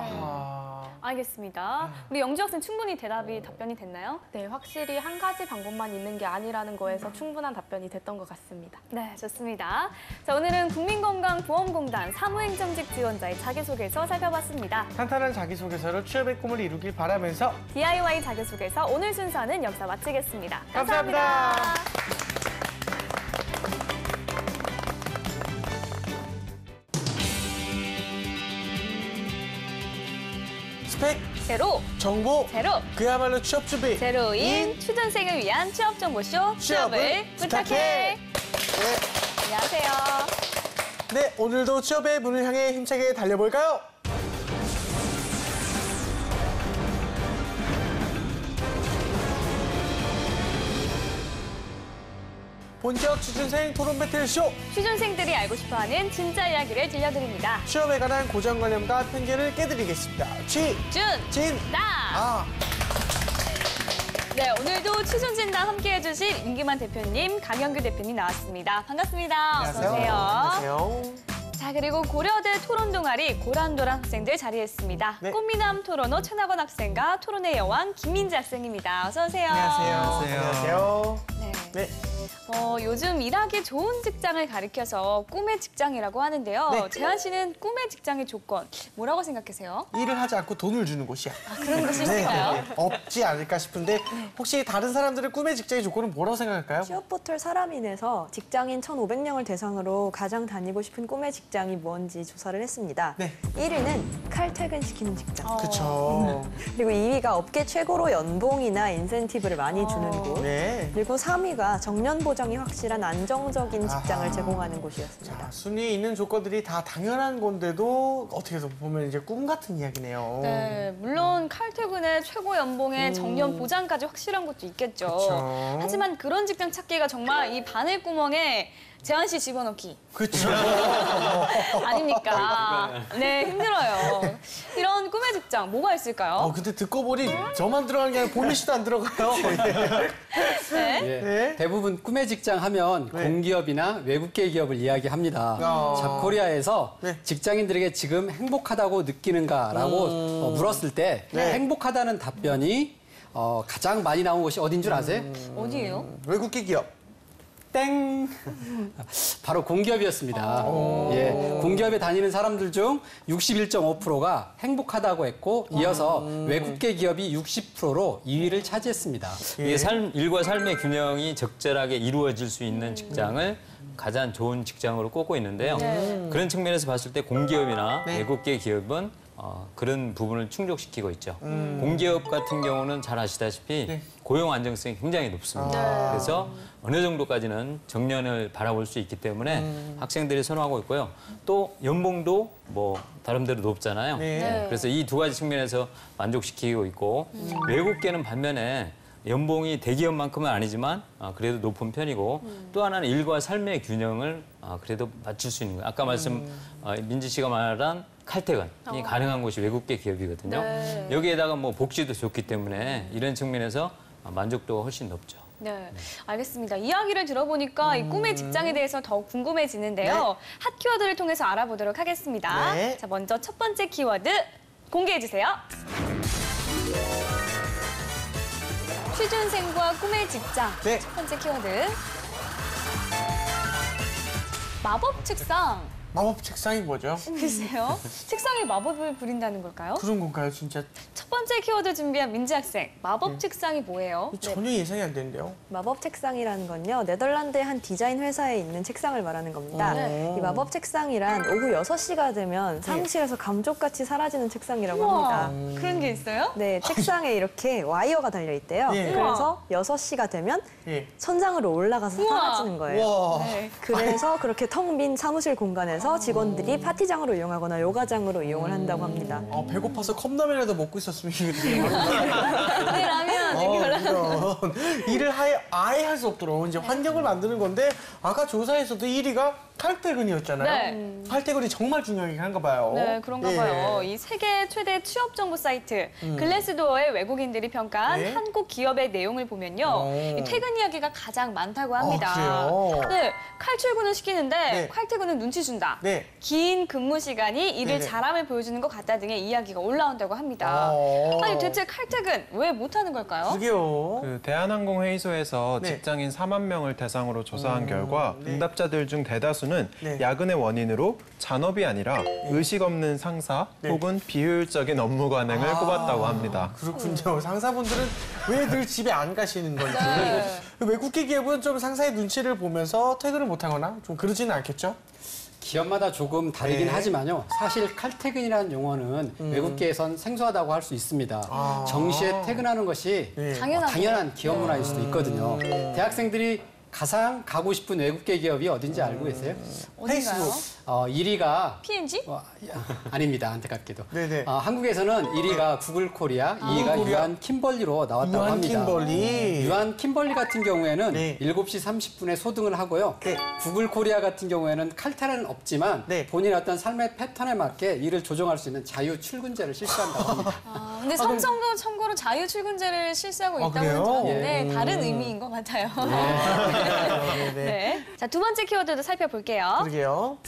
알겠습니다. 우리 영주 학생 충분히 답변이 됐나요? 네, 확실히 한 가지 방법만 있는 게 아니라는 거에서 충분한 답변이 됐던 것 같습니다. 네, 좋습니다. 자, 오늘은 국민건강보험공단 사무행정직 지원자의 자기소개서 살펴봤습니다. 탄탄한 자기소개서로 취업의 꿈을 이루길 바라면서 DIY 자기소개서 오늘 순서는 여기서 마치겠습니다. 감사합니다. 스펙, 제로, 정보, 제로, 그야말로 취업 준비. 제로인 취준생을 위한 취업정보쇼 취업을 부탁해. 안녕하세요. 네, 오늘도 취업의 문을 향해 힘차게 달려볼까요? 본격 취준생 토론 배틀쇼. 취준생들이 알고 싶어하는 진짜 이야기를 들려드립니다. 취업에 관한 고정관념과 편견을 깨드리겠습니다. 진, 나. 네, 오늘도 취준진단 함께해 주실 임기만 대표님, 강영규 대표님 나왔습니다. 반갑습니다. 어서 오세요. 안녕하세요. 자, 그리고 고려대 토론 동아리 고란도란 학생들 자리했습니다. 네. 꽃미남 토론호 최나건 학생과 토론의 여왕 김민지 학생입니다. 어서 오세요. 안녕하세요. 네. 네. 요즘 일하기 좋은 직장을 가리켜서 꿈의 직장이라고 하는데요. 네. 재한 씨는 꿈의 직장의 조건 뭐라고 생각하세요? 일을 하지 않고 돈을 주는 곳이야. 그런 것이 있을까요? 없지 않을까 싶은데 혹시 다른 사람들의 꿈의 직장의 조건은 뭐라고 생각할까요? 취업포털 사람인에서 직장인 1,500명을 대상으로 가장 다니고 싶은 꿈의 직장이 뭔지 조사를 했습니다. 네. 1위는 칼퇴근시키는 직장. 그쵸. 그리고 2위가 업계 최고로 연봉이나 인센티브를 많이 주는 곳. 네. 그리고 3위가 정년 보장이 확실한 안정적인 직장을 아하. 제공하는 곳이었습니다. 자, 순위에 있는 조건들이 다 당연한 건데도 어떻게 보면 이제 꿈 같은 이야기네요. 네, 물론 칼퇴근에 최고 연봉에 정년 보장까지 확실한 것도 있겠죠. 그쵸. 하지만 그런 직장 찾기가 정말 이 바늘 구멍에 재한 씨 집어넣기 그렇죠. 아닙니까? 네, 힘들어요. 이런 꿈의 직장 뭐가 있을까요? 근데 듣고 보니 저만 들어가는 게 아니라 보미 씨도 안 들어가요. 네. 예, 네. 대부분 꿈의 직장 하면 네. 공기업이나 외국계 기업을 이야기합니다. 잡코리아에서 네. 직장인들에게 지금 행복하다고 느끼는가라고 물었을 때 네. 행복하다는 답변이 가장 많이 나온 곳이 어딘 줄 아세요? 어디예요? 외국계 기업. 땡! 바로 공기업이었습니다. 예, 공기업에 다니는 사람들 중 61.5%가 행복하다고 했고 이어서 외국계 기업이 60%로 2위를 차지했습니다. 이게 일과 삶의 균형이 적절하게 이루어질 수 있는 직장을 가장 좋은 직장으로 꼽고 있는데요. 그런 측면에서 봤을 때 공기업이나 네. 외국계 기업은 그런 부분을 충족시키고 있죠. 공기업 같은 경우는 잘 아시다시피 네. 고용 안정성이 굉장히 높습니다. 그래서 어느 정도까지는 정년을 바라볼 수 있기 때문에 학생들이 선호하고 있고요. 또 연봉도 뭐 다른데로 높잖아요. 네. 그래서 이 두 가지 측면에서 만족시키고 있고 외국계는 반면에 연봉이 대기업만큼은 아니지만 그래도 높은 편이고 또 하나는 일과 삶의 균형을 그래도 맞출 수 있는 거예요. 아까 민지 씨가 말한 칼퇴근이 가능한 곳이 외국계 기업이거든요. 네. 여기에다가 뭐 복지도 좋기 때문에 이런 측면에서 만족도가 훨씬 높죠. 네, 알겠습니다. 이야기를 들어보니까 이 꿈의 직장에 대해서 더욱 궁금해지는데요. 네. 핫 키워드를 통해서 알아보도록 하겠습니다. 네. 자, 먼저 첫 번째 키워드 공개해주세요. 취준생과 꿈의 직장. 네. 첫 번째 키워드. 마법 책상. 마법 책상이 뭐죠? 글쎄요. 책상에 마법을 부린다는 걸까요? 그런 건가요, 진짜? 첫 번째 키워드 준비한 민지 학생. 마법 책상이 뭐예요? 전혀 예상이 안 되는데요. 마법 책상이라는 건요, 네덜란드의 한 디자인 회사에 있는 책상을 말하는 겁니다. 네. 이 마법 책상이란 오후 6시가 되면 사무실에서 감쪽같이 사라지는 책상이라고 합니다. 우와, 그런 게 있어요? 네, 책상에 이렇게 와이어가 달려 있대요. 예. 그래서 6시가 되면 예. 천장으로 올라가서 우와. 사라지는 거예요. 와. 네. 그래서 그렇게 텅 빈 사무실 공간에서 직원들이 파티장으로 이용하거나 요가장으로 이용을 한다고 합니다. 배고파서 컵라면이라도 먹고 있었으면 이게 네, 라면 이렇게 올라가는 그런 일을 아예 할 수 없도록 이제 환경을 만드는 건데 아까 조사에서도 1위가 칼퇴근이었잖아요. 네. 칼퇴근이 정말 중요하긴 한가 봐요. 네, 그런가 예. 봐요. 이 세계 최대 취업 정보 사이트 글래스도어의 외국인들이 평가한 네. 한국 기업의 내용을 보면요. 이 퇴근 이야기가 가장 많다고 합니다. 그래요? 네, 칼출근을 시키는데 네. 칼퇴근은 눈치 준다. 네. 긴 근무 시간이 일을 네네. 잘함을 보여주는 것 같다 등의 이야기가 올라온다고 합니다. 아니 대체 칼퇴근 왜 못하는 걸까요? 그게요. 그 대한항공회의소에서 네. 직장인 4만 명을 대상으로 조사한 결과 네. 응답자들 중 대다수는 네. 야근의 원인으로 잔업이 아니라 의식 없는 상사 네. 혹은 비효율적인 업무 관행을 꼽았다고 합니다. 그렇군요. 상사분들은 왜 늘 집에 안 가시는 건지. 네. 외국계 기업은 좀 상사의 눈치를 보면서 퇴근을 못하거나 좀 그러지는 않겠죠? 기업마다 조금 다르긴 네. 하지만요. 사실 칼퇴근이라는 용어는 외국계에선 생소하다고 할 수 있습니다. 정시에 퇴근하는 것이 네. 당연한 기업 문화일 수도 있거든요. 대학생들이 가장 가고 싶은 외국계 기업이 어딘지 알고 계세요? 어딘가요? 페이스북. 1위가 P&G? 아닙니다. 안타깝게도. 네네. 한국에서는 1위가 구글 코리아, 2위가 코리아. 유한 킴벌리로 나왔다고 유한 합니다. 킴벌리. 유한 킴벌리 같은 경우에는 네. 7시 30분에 소등을 하고요. 네. 구글 코리아 같은 경우에는 칼퇴는 없지만 네. 본인의 어떤 삶의 패턴에 맞게 일을 조정할 수 있는 자유 출근제를 실시한다고 합니다. 근데 삼성도 참고로 자유 출근제를 실시하고 있다고 그래요? 들었는데 다른 의미인 것 같아요. 네네. 네. 자, 두 번째 키워드도 살펴볼게요. 그러게요.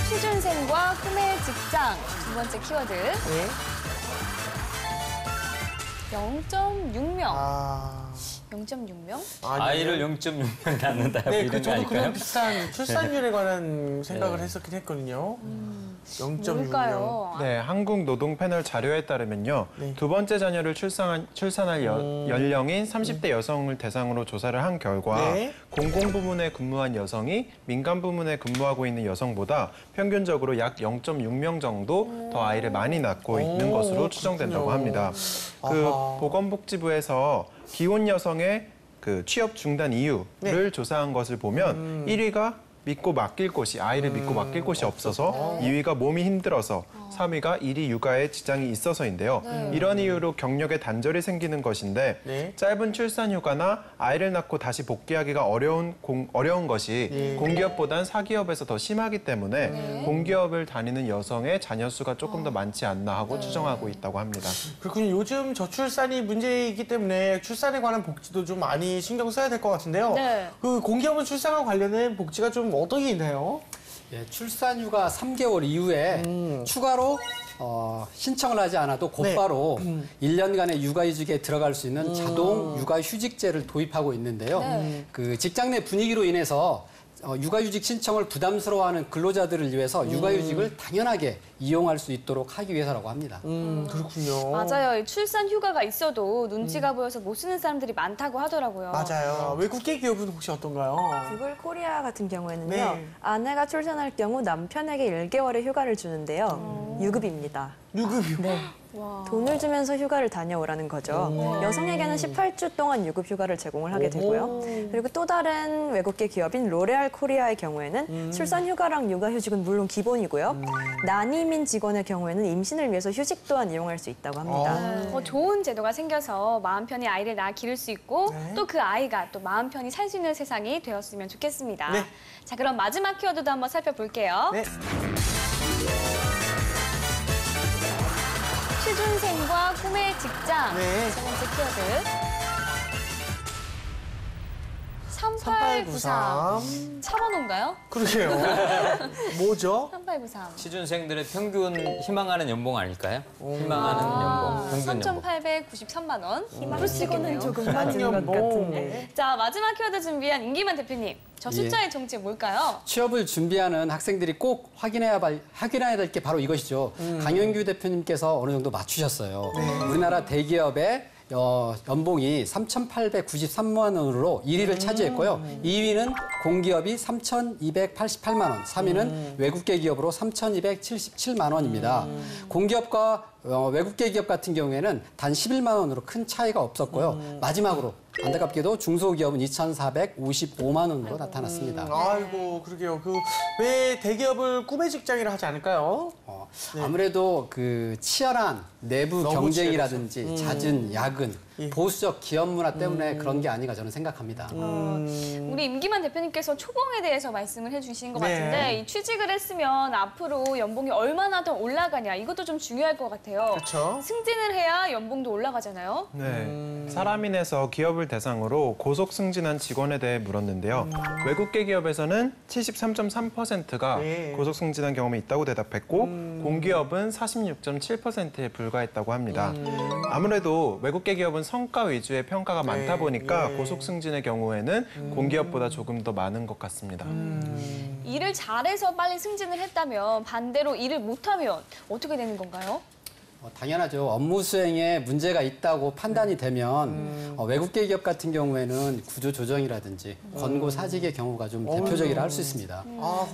취준생과 꿈의 직장. 두 번째 키워드. 네. 0.6명. 0.6명? 아이를 0.6명 낳는다고 네, 이런 거 저도 아닐까요? 그런 비슷한 출산율에 관한 생각을 했었긴 했거든요. 0.6명. 뭘까요? 네, 한국 노동 패널 자료에 따르면요. 네. 두 번째 자녀를 출산할 연령인 30대 여성을 대상으로 조사를 한 결과 네. 공공부문에 근무한 여성이 민간 부문에 근무하고 있는 여성보다 평균적으로 약 0.6명 정도 더 아이를 많이 낳고 있는 것으로 추정된다고 합니다. 그 아하. 보건복지부에서 기혼 여성의 그 취업 중단 이유를 네. 조사한 것을 보면 1위가 믿고 맡길 곳이 아이를 믿고 맡길 곳이 없어서 2위가 몸이 힘들어서 3위가 일이 육아에 지장이 있어서인데요. 이런 이유로 경력에 단절이 생기는 것인데 네. 짧은 출산 휴가나 아이를 낳고 다시 복귀하기가 어려운 것이 공기업보단 사기업에서 더 심하기 때문에 공기업을 다니는 여성의 자녀 수가 조금 더 많지 않나 하고 추정하고 있다고 합니다. 그렇군요. 요즘 저출산이 문제이기 때문에 출산에 관한 복지도 좀 많이 신경 써야 될 것 같은데요. 네. 그 공기업은 출산과 관련된 복지가 좀 어떤 게 있나요? 예, 출산휴가 3개월 이후에 추가로 신청을 하지 않아도 곧바로 1년간의 육아휴직에 들어갈 수 있는 자동 육아휴직제를 도입하고 있는데요. 그 직장 내 분위기로 인해서 육아휴직 신청을 부담스러워하는 근로자들을 위해서 육아휴직을 당연하게 이용할 수 있도록 하기 위해서라고 합니다. 그렇군요. 맞아요. 출산 휴가가 있어도 눈치가 보여서 못 쓰는 사람들이 많다고 하더라고요. 맞아요. 외국계 기업은 혹시 어떤가요? 구글 코리아 같은 경우에는요. 네. 아내가 출산할 경우 남편에게 1개월의 휴가를 주는데요. 유급입니다. 유급이요? 네. 돈을 주면서 휴가를 다녀오라는 거죠. 여성에게는 18주 동안 유급 휴가를 제공을 하게 되고요. 그리고 또 다른 외국계 기업인 로레알 코리아의 경우에는 출산 휴가랑 육아 휴직은 물론 기본이고요. 난이민 직원의 경우에는 임신을 위해서 휴직 또한 이용할 수 있다고 합니다. 좋은 제도가 생겨서 마음 편히 아이를 낳아 기를 수 있고 또 그 아이가 또 마음 편히 살 수 있는 세상이 되었으면 좋겠습니다. 네. 자, 그럼 마지막 키워드도 한번 살펴볼게요. 네. 취준생과 꿈의 직장. 네. 세 번째 키워드. 3893. 차번호인가요? 그러게요. 뭐죠? 3893. 취준생들의 평균 희망하는 연봉 아닐까요? 희망하는 연봉, 평균 연봉. 3,893만 원. 희망치고는 조금 낮은 것 연봉. 같은데. 자, 마지막 키워드 준비한 임기만 대표님. 저 숫자의 정체 뭘까요? 취업을 준비하는 학생들이 꼭 확인해야 될 게 바로 이것이죠. 강현규 대표님께서 어느 정도 맞추셨어요. 우리나라 대기업의 연봉이 3,893만 원으로 1위를 차지했고요. 2위는 공기업이 3,288만 원, 3위는 외국계 기업으로 3,277만 원입니다. 공기업과 외국계 기업 같은 경우에는 단 11만 원으로 큰 차이가 없었고요. 마지막으로 안타깝게도 중소기업은 2,455만 원으로 나타났습니다. 아이고, 그러게요. 왜 대기업을 꿈의 직장이라 하지 않을까요? 아무래도 그 치열한 내부 너무 경쟁이라든지 잦은 야근, 예. 보수적 기업 문화 때문에 그런 게 아닌가 저는 생각합니다. 우리 임기만 대표님께서 초봉에 대해서 말씀을 해주신 것 네. 같은데 이 취직을 했으면 앞으로 연봉이 얼마나 더 올라가냐 이것도 좀 중요할 것 같아요. 그렇죠. 승진을 해야 연봉도 올라가잖아요. 네, 사람인에서 기업을 대상으로 고속 승진한 직원에 대해 물었는데요. 외국계 기업에서는 73.3%가 네. 고속 승진한 경험이 있다고 대답했고 공기업은 46.7%에 불과했다고 합니다. 아무래도 외국계 기업은 성과 위주의 평가가 많다 보니까 고속 승진의 경우에는 공기업보다 조금 더 많은 것 같습니다. 일을 잘해서 빨리 승진을 했다면 반대로 일을 못하면 어떻게 되는 건가요? 당연하죠. 업무 수행에 문제가 있다고 판단이 되면 외국계 기업 같은 경우에는 구조 조정이라든지 권고 사직의 경우가 좀 대표적이라 할 수 있습니다.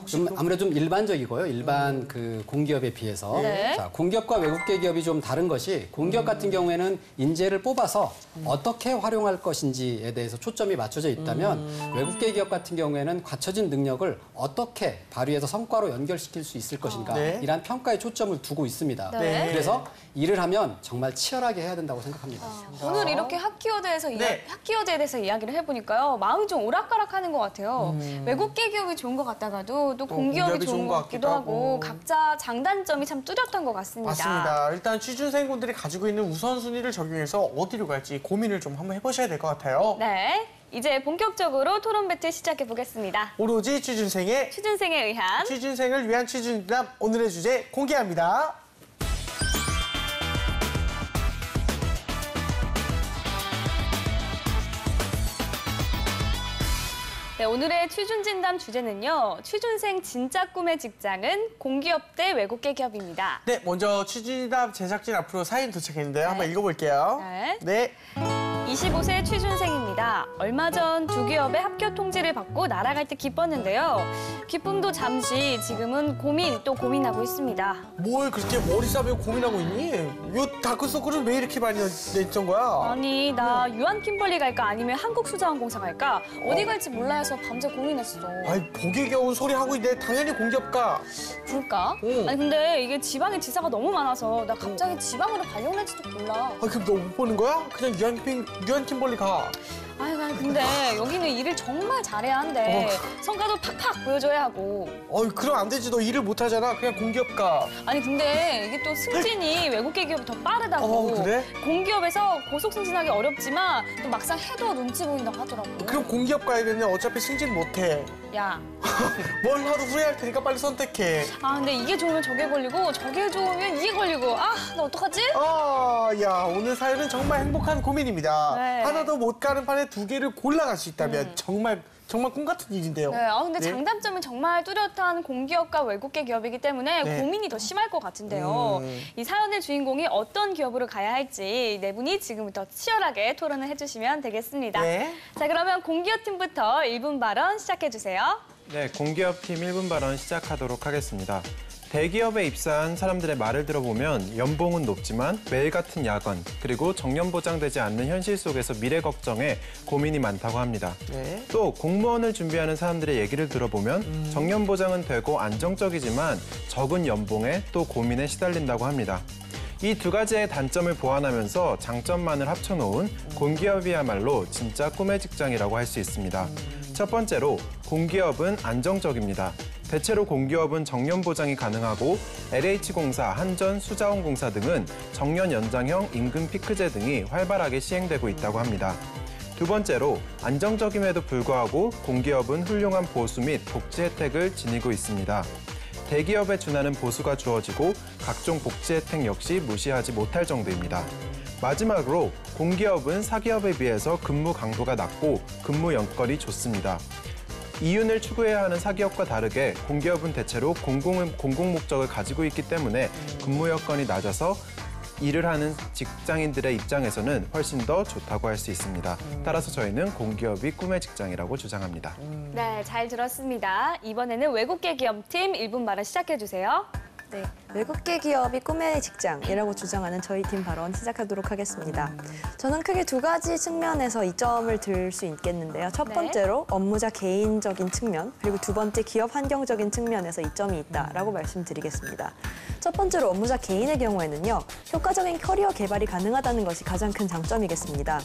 좀 아무래도 좀 일반적이고요. 일반 그 공기업에 비해서. 네. 자, 공기업과 외국계 기업이 좀 다른 것이 공기업 같은 경우에는 인재를 뽑아서 어떻게 활용할 것인지에 대해서 초점이 맞춰져 있다면 외국계 기업 같은 경우에는 갖춰진 능력을 어떻게 발휘해서 성과로 연결시킬 수 있을 것인가 네. 이란 평가에 초점을 두고 있습니다. 네. 그래서 일을 하면 정말 치열하게 해야 된다고 생각합니다. 오늘 이렇게 핫키워드에 대해서 이야기를 해보니까요. 마음이 좀 오락가락하는 것 같아요. 외국계 기업이 좋은 것 같다가도 또 공기업이 좋은 것 같기도 하고 각자 장단점이 참 뚜렷한 것 같습니다. 맞습니다. 일단 취준생분들이 가지고 있는 우선순위를 적용해서 어디로 갈지 고민을 좀 한번 해보셔야 될 것 같아요. 네, 이제 본격적으로 토론 배틀 시작해 보겠습니다. 오로지 취준생에 취준생에 의한 취준생을 위한 취준담 오늘의 주제 공개합니다. 네, 오늘의 취준진담 주제는요. 취준생 진짜 꿈의 직장은 공기업 대 외국계 기업입니다. 네, 먼저 취준진담 제작진 앞으로 사연 도착했는데요. 한번 읽어볼게요. 네. 25세 취준생입니다. 얼마 전 두 기업의 합격 통지를 받고 날아갈 때 기뻤는데요. 기쁨도 잠시 지금은 고민 또 고민하고 있습니다. 뭘 그렇게 머리 싸매고 고민하고 있니? 요 다크서클은 왜 이렇게 많이 냈던 거야? 아니 나 유한 킴벌리 갈까 아니면 한국수자원공사 갈까 어디 갈지 몰라 해서 밤새 고민했어. 아이, 보기 겨운 소리 하고 있네. 당연히 공기업 가. 그럴까? 아니 근데 이게 지방에 지사가 너무 많아서 나 갑자기 지방으로 발령날지도 몰라. 아, 그럼 너 못 보는 거야? 그냥 유한 킴벌리 가. 아니 근데 여기는 일을 정말 잘해야 한대. 성과도 팍팍 보여줘야 하고. 그럼 안 되지. 너 일을 못 하잖아. 그냥 공기업 가. 아니 근데 이게 또 승진이 외국계 기업이 더 빠르다고. 그래? 공기업에서 고속 승진하기 어렵지만 또 막상 해도 눈치 보인다고 하더라고. 그럼 공기업 가야겠네. 어차피 승진 못 해. 야. 뭘 하도 후회할 테니까 빨리 선택해. 아 근데 이게 좋으면 저게 걸리고 저게 좋으면 이게 걸리고. 아 나 어떡하지? 야, 오늘 사연은 정말 행복한 고민입니다. 네. 하나도 못 가는 판에 두 개를 골라갈 수 있다면 정말 꿈 같은 일인데요. 네, 근데 장단점은 정말 뚜렷한 공기업과 외국계 기업이기 때문에 고민이 더 심할 것 같은데요. 이 사연의 주인공이 어떤 기업으로 가야 할지 네 분이 지금부터 치열하게 토론을 해주시면 되겠습니다. 네. 자, 그러면 공기업팀부터 1분 발언 시작해주세요. 네, 공기업팀 1분 발언 시작하도록 하겠습니다. 대기업에 입사한 사람들의 말을 들어보면 연봉은 높지만 매일 같은 야근, 그리고 정년 보장되지 않는 현실 속에서 미래 걱정에 고민이 많다고 합니다. 네. 또 공무원을 준비하는 사람들의 얘기를 들어보면 정년 보장은 되고 안정적이지만 적은 연봉에 또 고민에 시달린다고 합니다. 이 두 가지의 단점을 보완하면서 장점만을 합쳐놓은 공기업이야말로 진짜 꿈의 직장이라고 할 수 있습니다. 첫 번째로 공기업은 안정적입니다. 대체로 공기업은 정년 보장이 가능하고 LH공사, 한전, 수자원공사 등은 정년 연장형 임금 피크제 등이 활발하게 시행되고 있다고 합니다. 두 번째로 안정적임에도 불구하고 공기업은 훌륭한 보수 및 복지 혜택을 지니고 있습니다. 대기업에 준하는 보수가 주어지고 각종 복지 혜택 역시 무시하지 못할 정도입니다. 마지막으로 공기업은 사기업에 비해서 근무 강도가 낮고 근무 연결이 좋습니다. 이윤을 추구해야 하는 사기업과 다르게 공기업은 대체로 공공 목적을 가지고 있기 때문에 근무 여건이 낮아서 일을 하는 직장인들의 입장에서는 훨씬 더 좋다고 할 수 있습니다. 따라서 저희는 공기업이 꿈의 직장이라고 주장합니다. 네, 잘 들었습니다. 이번에는 외국계 기업팀 1분 발언 시작해주세요. 네, 외국계 기업이 꿈의 직장이라고 주장하는 저희 팀 발언 시작하도록 하겠습니다. 저는 크게 두 가지 측면에서 이점을 들 수 있겠는데요. 첫 번째로 업무자 개인적인 측면, 그리고 두 번째 기업 환경적인 측면에서 이점이 있다라고 말씀드리겠습니다. 첫 번째로 업무자 개인의 경우에는요, 효과적인 커리어 개발이 가능하다는 것이 가장 큰 장점이겠습니다.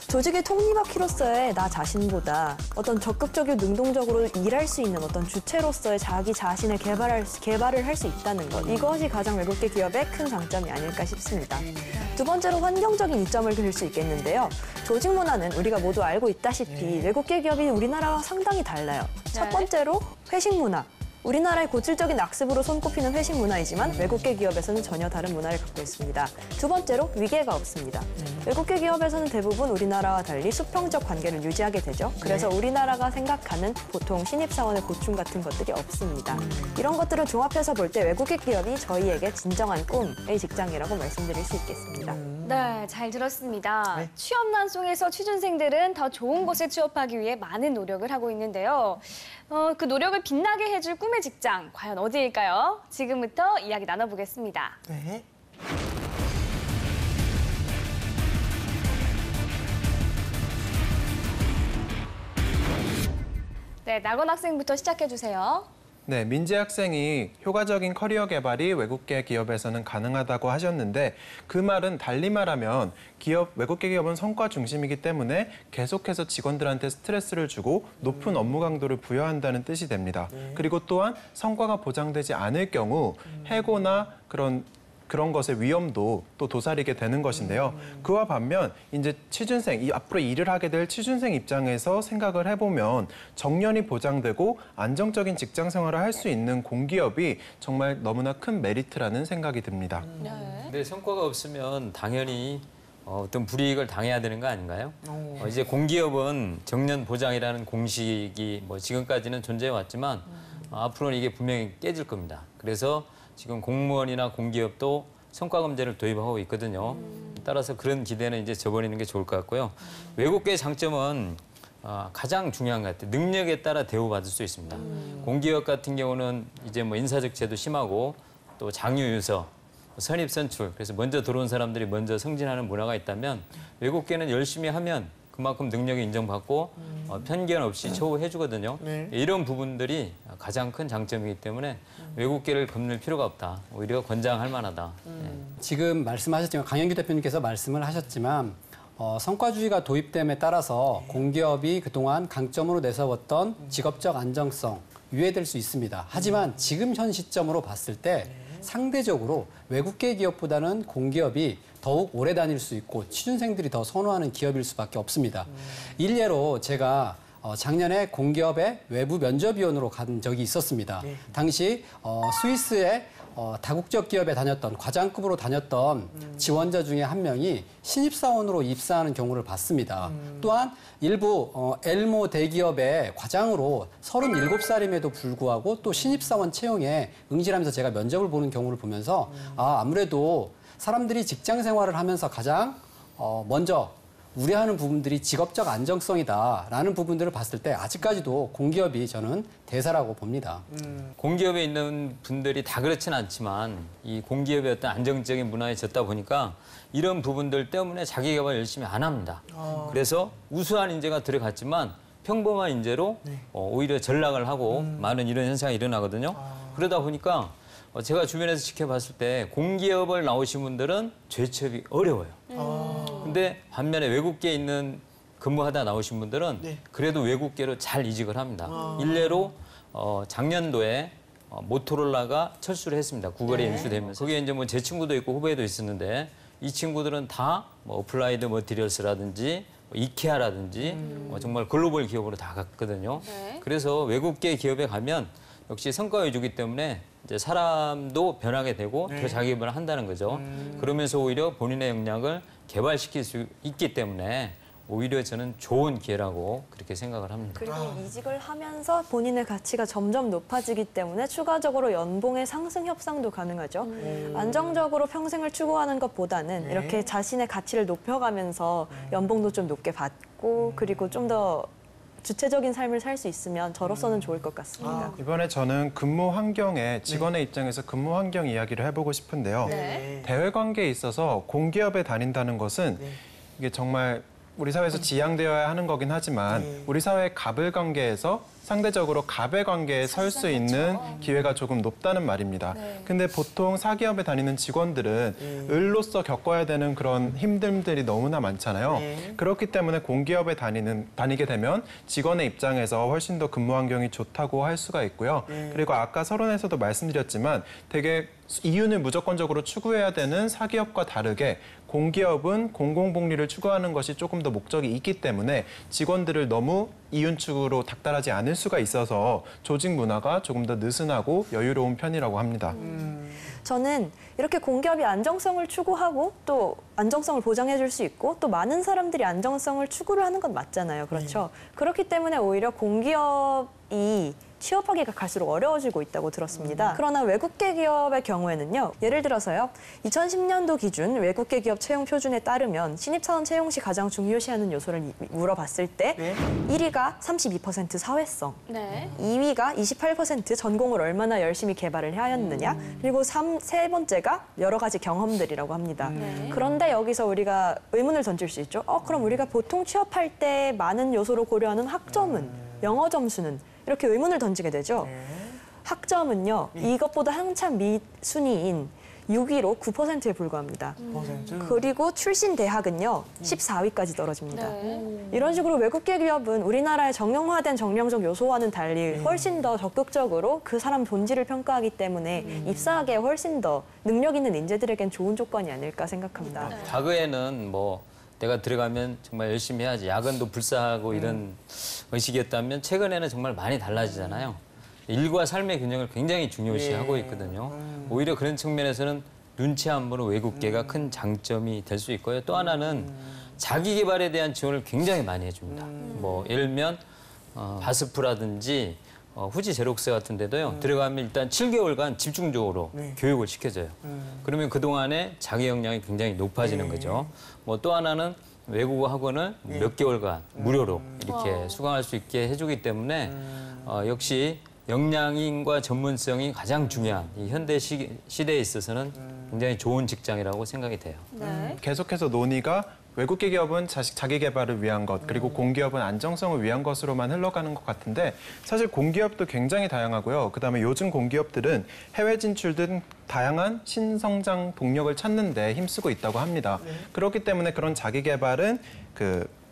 조직의 톱니바퀴로서의 나 자신보다 어떤 적극적이고 능동적으로 일할 수 있는 어떤 주체로서의 자기 자신을 개발을 할 수 있다는 것. 이것이 가장 외국계 기업의 큰 장점이 아닐까 싶습니다. 두 번째로 환경적인 이점을 들 수 있겠는데요. 조직 문화는 우리가 모두 알고 있다시피 외국계 기업이 우리나라와 상당히 달라요. 첫 번째로 회식 문화. 우리나라의 고질적인 악습으로 손꼽히는 회식 문화이지만 외국계 기업에서는 전혀 다른 문화를 갖고 있습니다. 두 번째로 위계가 없습니다. 외국계 기업에서는 대부분 우리나라와 달리 수평적 관계를 유지하게 되죠. 그래서 우리나라가 생각하는 보통 신입사원의 고충 같은 것들이 없습니다. 이런 것들을 종합해서 볼 때 외국계 기업이 저희에게 진정한 꿈의 직장이라고 말씀드릴 수 있겠습니다. 네, 잘 들었습니다. 네. 취업난 속에서 취준생들은 더 좋은 곳에 취업하기 위해 많은 노력을 하고 있는데요. 그 노력을 빛나게 해줄 꿈의 직장, 과연 어디일까요? 지금부터 이야기 나눠보겠습니다. 네. 네, 낙원 학생부터 시작해주세요. 네, 민지 학생이 효과적인 커리어 개발이 외국계 기업에서는 가능하다고 하셨는데 그 말은 달리 말하면 외국계 기업은 성과 중심이기 때문에 계속해서 직원들한테 스트레스를 주고 높은 업무 강도를 부여한다는 뜻이 됩니다. 그리고 또한 성과가 보장되지 않을 경우 해고나 그런 것의 위험도 또 도사리게 되는 것인데요. 그와 반면 이제 앞으로 일을 하게 될 취준생 입장에서 생각을 해보면 정년이 보장되고 안정적인 직장 생활을 할 수 있는 공기업이 정말 너무나 큰 메리트라는 생각이 듭니다. 근데 성과가 없으면 당연히 어떤 불이익을 당해야 되는 거 아닌가요? 이제 공기업은 정년 보장이라는 공식이 뭐 지금까지는 존재해 왔지만 앞으로는 이게 분명히 깨질 겁니다. 그래서 지금 공무원이나 공기업도 성과검제를 도입하고 있거든요. 따라서 그런 기대는 이제 저버리는 게 좋을 것 같고요. 외국계의 장점은 가장 중요한 것 같아요. 능력에 따라 대우받을 수 있습니다. 공기업 같은 경우는 이제 뭐 인사적 제도 심하고 또 장유유서, 선입 선출, 그래서 먼저 들어온 사람들이 먼저 승진하는 문화가 있다면 외국계는 열심히 하면 그만큼 능력이 인정받고 편견 없이 처우해주거든요. 이런 부분들이 가장 큰 장점이기 때문에 외국계를 겁낼 필요가 없다. 오히려 권장할 만하다. 지금 말씀하셨지만 강영규 대표님께서 말씀을 하셨지만 성과주의가 도입됨에 따라서 공기업이 그동안 강점으로 내세웠던 직업적 안정성 유예될 수 있습니다. 하지만 지금 현 시점으로 봤을 때 상대적으로 외국계 기업보다는 공기업이 더욱 오래 다닐 수 있고 취준생들이 더 선호하는 기업일 수밖에 없습니다. 일례로 제가 작년에 공기업의 외부 면접위원으로 간 적이 있었습니다. 당시 스위스의 다국적 기업에 다녔던 과장급으로 다녔던 지원자 중에 한 명이 신입사원으로 입사하는 경우를 봤습니다. 또한 일부 엘모 대기업의 과장으로 37살임에도 불구하고 또 신입사원 채용에 응시하면서 제가 면접을 보는 경우를 보면서 아무래도 사람들이 직장 생활을 하면서 가장 먼저 우려하는 부분들이 직업적 안정성이다라는 부분들을 봤을 때 아직까지도 공기업이 저는 대사라고 봅니다. 공기업에 있는 분들이 다 그렇지는 않지만 이 공기업의 어떤 안정적인 문화에 졌다 보니까 이런 부분들 때문에 자기 개발 열심히 안 합니다. 그래서 우수한 인재가 들어갔지만 평범한 인재로 오히려 전락을 하고 많은 이런 현상이 일어나거든요. 그러다 보니까 제가 주변에서 지켜봤을 때 공기업을 나오신 분들은 재취업이 어려워요. 근데 반면에 외국계에 있는 근무하다 나오신 분들은 그래도 외국계로 잘 이직을 합니다. 일례로 작년도에 모토로라가 철수를 했습니다. 구글에 인수되면서. 거기에 이제 뭐 제 친구도 있고 후배도 있었는데 이 친구들은 다 뭐 어플라이드 머티리얼스라든지 이케아라든지 정말 글로벌 기업으로 다 갔거든요. 그래서 외국계 기업에 가면 역시 성과 위주기 때문에 이제 사람도 변하게 되고 더 자기 개발을 한다는 거죠. 그러면서 오히려 본인의 역량을 개발시킬 수 있기 때문에 오히려 저는 좋은 기회라고 그렇게 생각을 합니다. 그리고 이직을 하면서 본인의 가치가 점점 높아지기 때문에 추가적으로 연봉의 상승 협상도 가능하죠. 안정적으로 평생을 추구하는 것보다는 이렇게 자신의 가치를 높여가면서 연봉도 좀 높게 받고 그리고 좀 더 주체적인 삶을 살 수 있으면 저로서는 좋을 것 같습니다. 이번에 저는 근무 환경에 직원의 입장에서 근무 환경 이야기를 해보고 싶은데요. 대외 관계에 있어서 공기업에 다닌다는 것은 이게 정말 우리 사회에서 지향되어야 하는 거긴 하지만 우리 사회의 갑을 관계에서 상대적으로 갑의 관계에 설 수 있는 기회가 조금 높다는 말입니다. 근데 보통 사기업에 다니는 직원들은 을로서 겪어야 되는 그런 힘듦들이 너무나 많잖아요. 그렇기 때문에 공기업에 다니게 되면 직원의 입장에서 훨씬 더 근무 환경이 좋다고 할 수가 있고요. 그리고 아까 서론에서도 말씀드렸지만 되게 이윤을 무조건적으로 추구해야 되는 사기업과 다르게 공기업은 공공복리를 추구하는 것이 조금 더 목적이 있기 때문에 직원들을 너무 이윤 추구로 닥달하지 않을 수가 있어서 조직 문화가 조금 더 느슨하고 여유로운 편이라고 합니다. 저는 이렇게 공기업이 안정성을 추구하고 또 안정성을 보장해 줄 수 있고 또 많은 사람들이 안정성을 추구를 하는 건 맞잖아요. 그렇죠? 그렇기 때문에 오히려 공기업이 취업하기가 갈수록 어려워지고 있다고 들었습니다. 그러나 외국계 기업의 경우에는요. 예를 들어서요. 2010년도 기준 외국계 기업 채용 표준에 따르면 신입사원 채용 시 가장 중요시하는 요소를 물어봤을 때 1위가 32% 사회성, 2위가 28% 전공을 얼마나 열심히 개발을 하였느냐, 그리고 세 번째가 여러 가지 경험들이라고 합니다. 그런데 여기서 우리가 의문을 던질 수 있죠. 그럼 우리가 보통 취업할 때 많은 요소로 고려하는 학점은, 영어 점수는 이렇게 의문을 던지게 되죠. 학점은요. 이것보다 한참 밑순위인 6위로 9%에 불과합니다. 그리고 출신 대학은요. 14위까지 떨어집니다. 이런 식으로 외국계 기업은 우리나라의 정형화된 정량적 요소와는 달리 훨씬 더 적극적으로 그 사람 본질을 평가하기 때문에 입사하기에 훨씬 더 능력 있는 인재들에겐 좋은 조건이 아닐까 생각합니다. 과거에는 뭐 내가 들어가면 정말 열심히 해야지 야근도 불사하고 이런 의식이었다면 최근에는 정말 많이 달라지잖아요. 일과 삶의 균형을 굉장히 중요시하고 있거든요. 오히려 그런 측면에서는 눈치 안 보는 외국계가 큰 장점이 될 수 있고요. 또 하나는 자기 개발에 대한 지원을 굉장히 많이 해줍니다. 뭐 예를 들면 바스프라든지 후지 제록스 같은 데도요. 들어가면 일단 7개월간 집중적으로 교육을 시켜줘요. 그러면 그동안에 자기 역량이 굉장히 높아지는 거죠. 뭐 또 하나는 외국어 학원을 몇 개월간 무료로 이렇게 수강할 수 있게 해주기 때문에 역시 역량과 전문성이 가장 중요한 이 현대 시대에 있어서는 굉장히 좋은 직장이라고 생각이 돼요. 계속해서 논의가 외국계 기업은 자기 개발을 위한 것, 그리고 공기업은 안정성을 위한 것으로만 흘러가는 것 같은데 사실 공기업도 굉장히 다양하고요. 그다음에 요즘 공기업들은 해외 진출 등 다양한 신성장 동력을 찾는 데 힘쓰고 있다고 합니다. 그렇기 때문에 그런 자기 개발은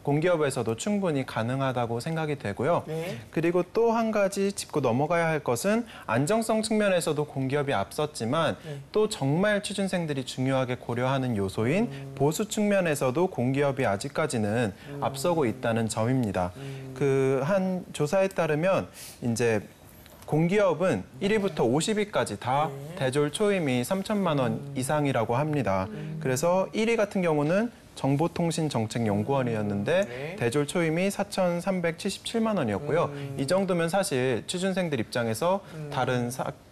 공기업에서도 충분히 가능하다고 생각이 되고요. 그리고 또 한 가지 짚고 넘어가야 할 것은 안정성 측면에서도 공기업이 앞섰지만 또 정말 취준생들이 중요하게 고려하는 요소인 보수 측면에서도 공기업이 아직까지는 앞서고 있다는 점입니다. 한 조사에 따르면 이제 공기업은 1위부터 50위까지 다 대졸 초임이 3천만 원 이상이라고 합니다. 그래서 1위 같은 경우는 정보통신정책연구원이었는데 대졸 초임이 4,377만 원이었고요. 이 정도면 사실 취준생들 입장에서 다른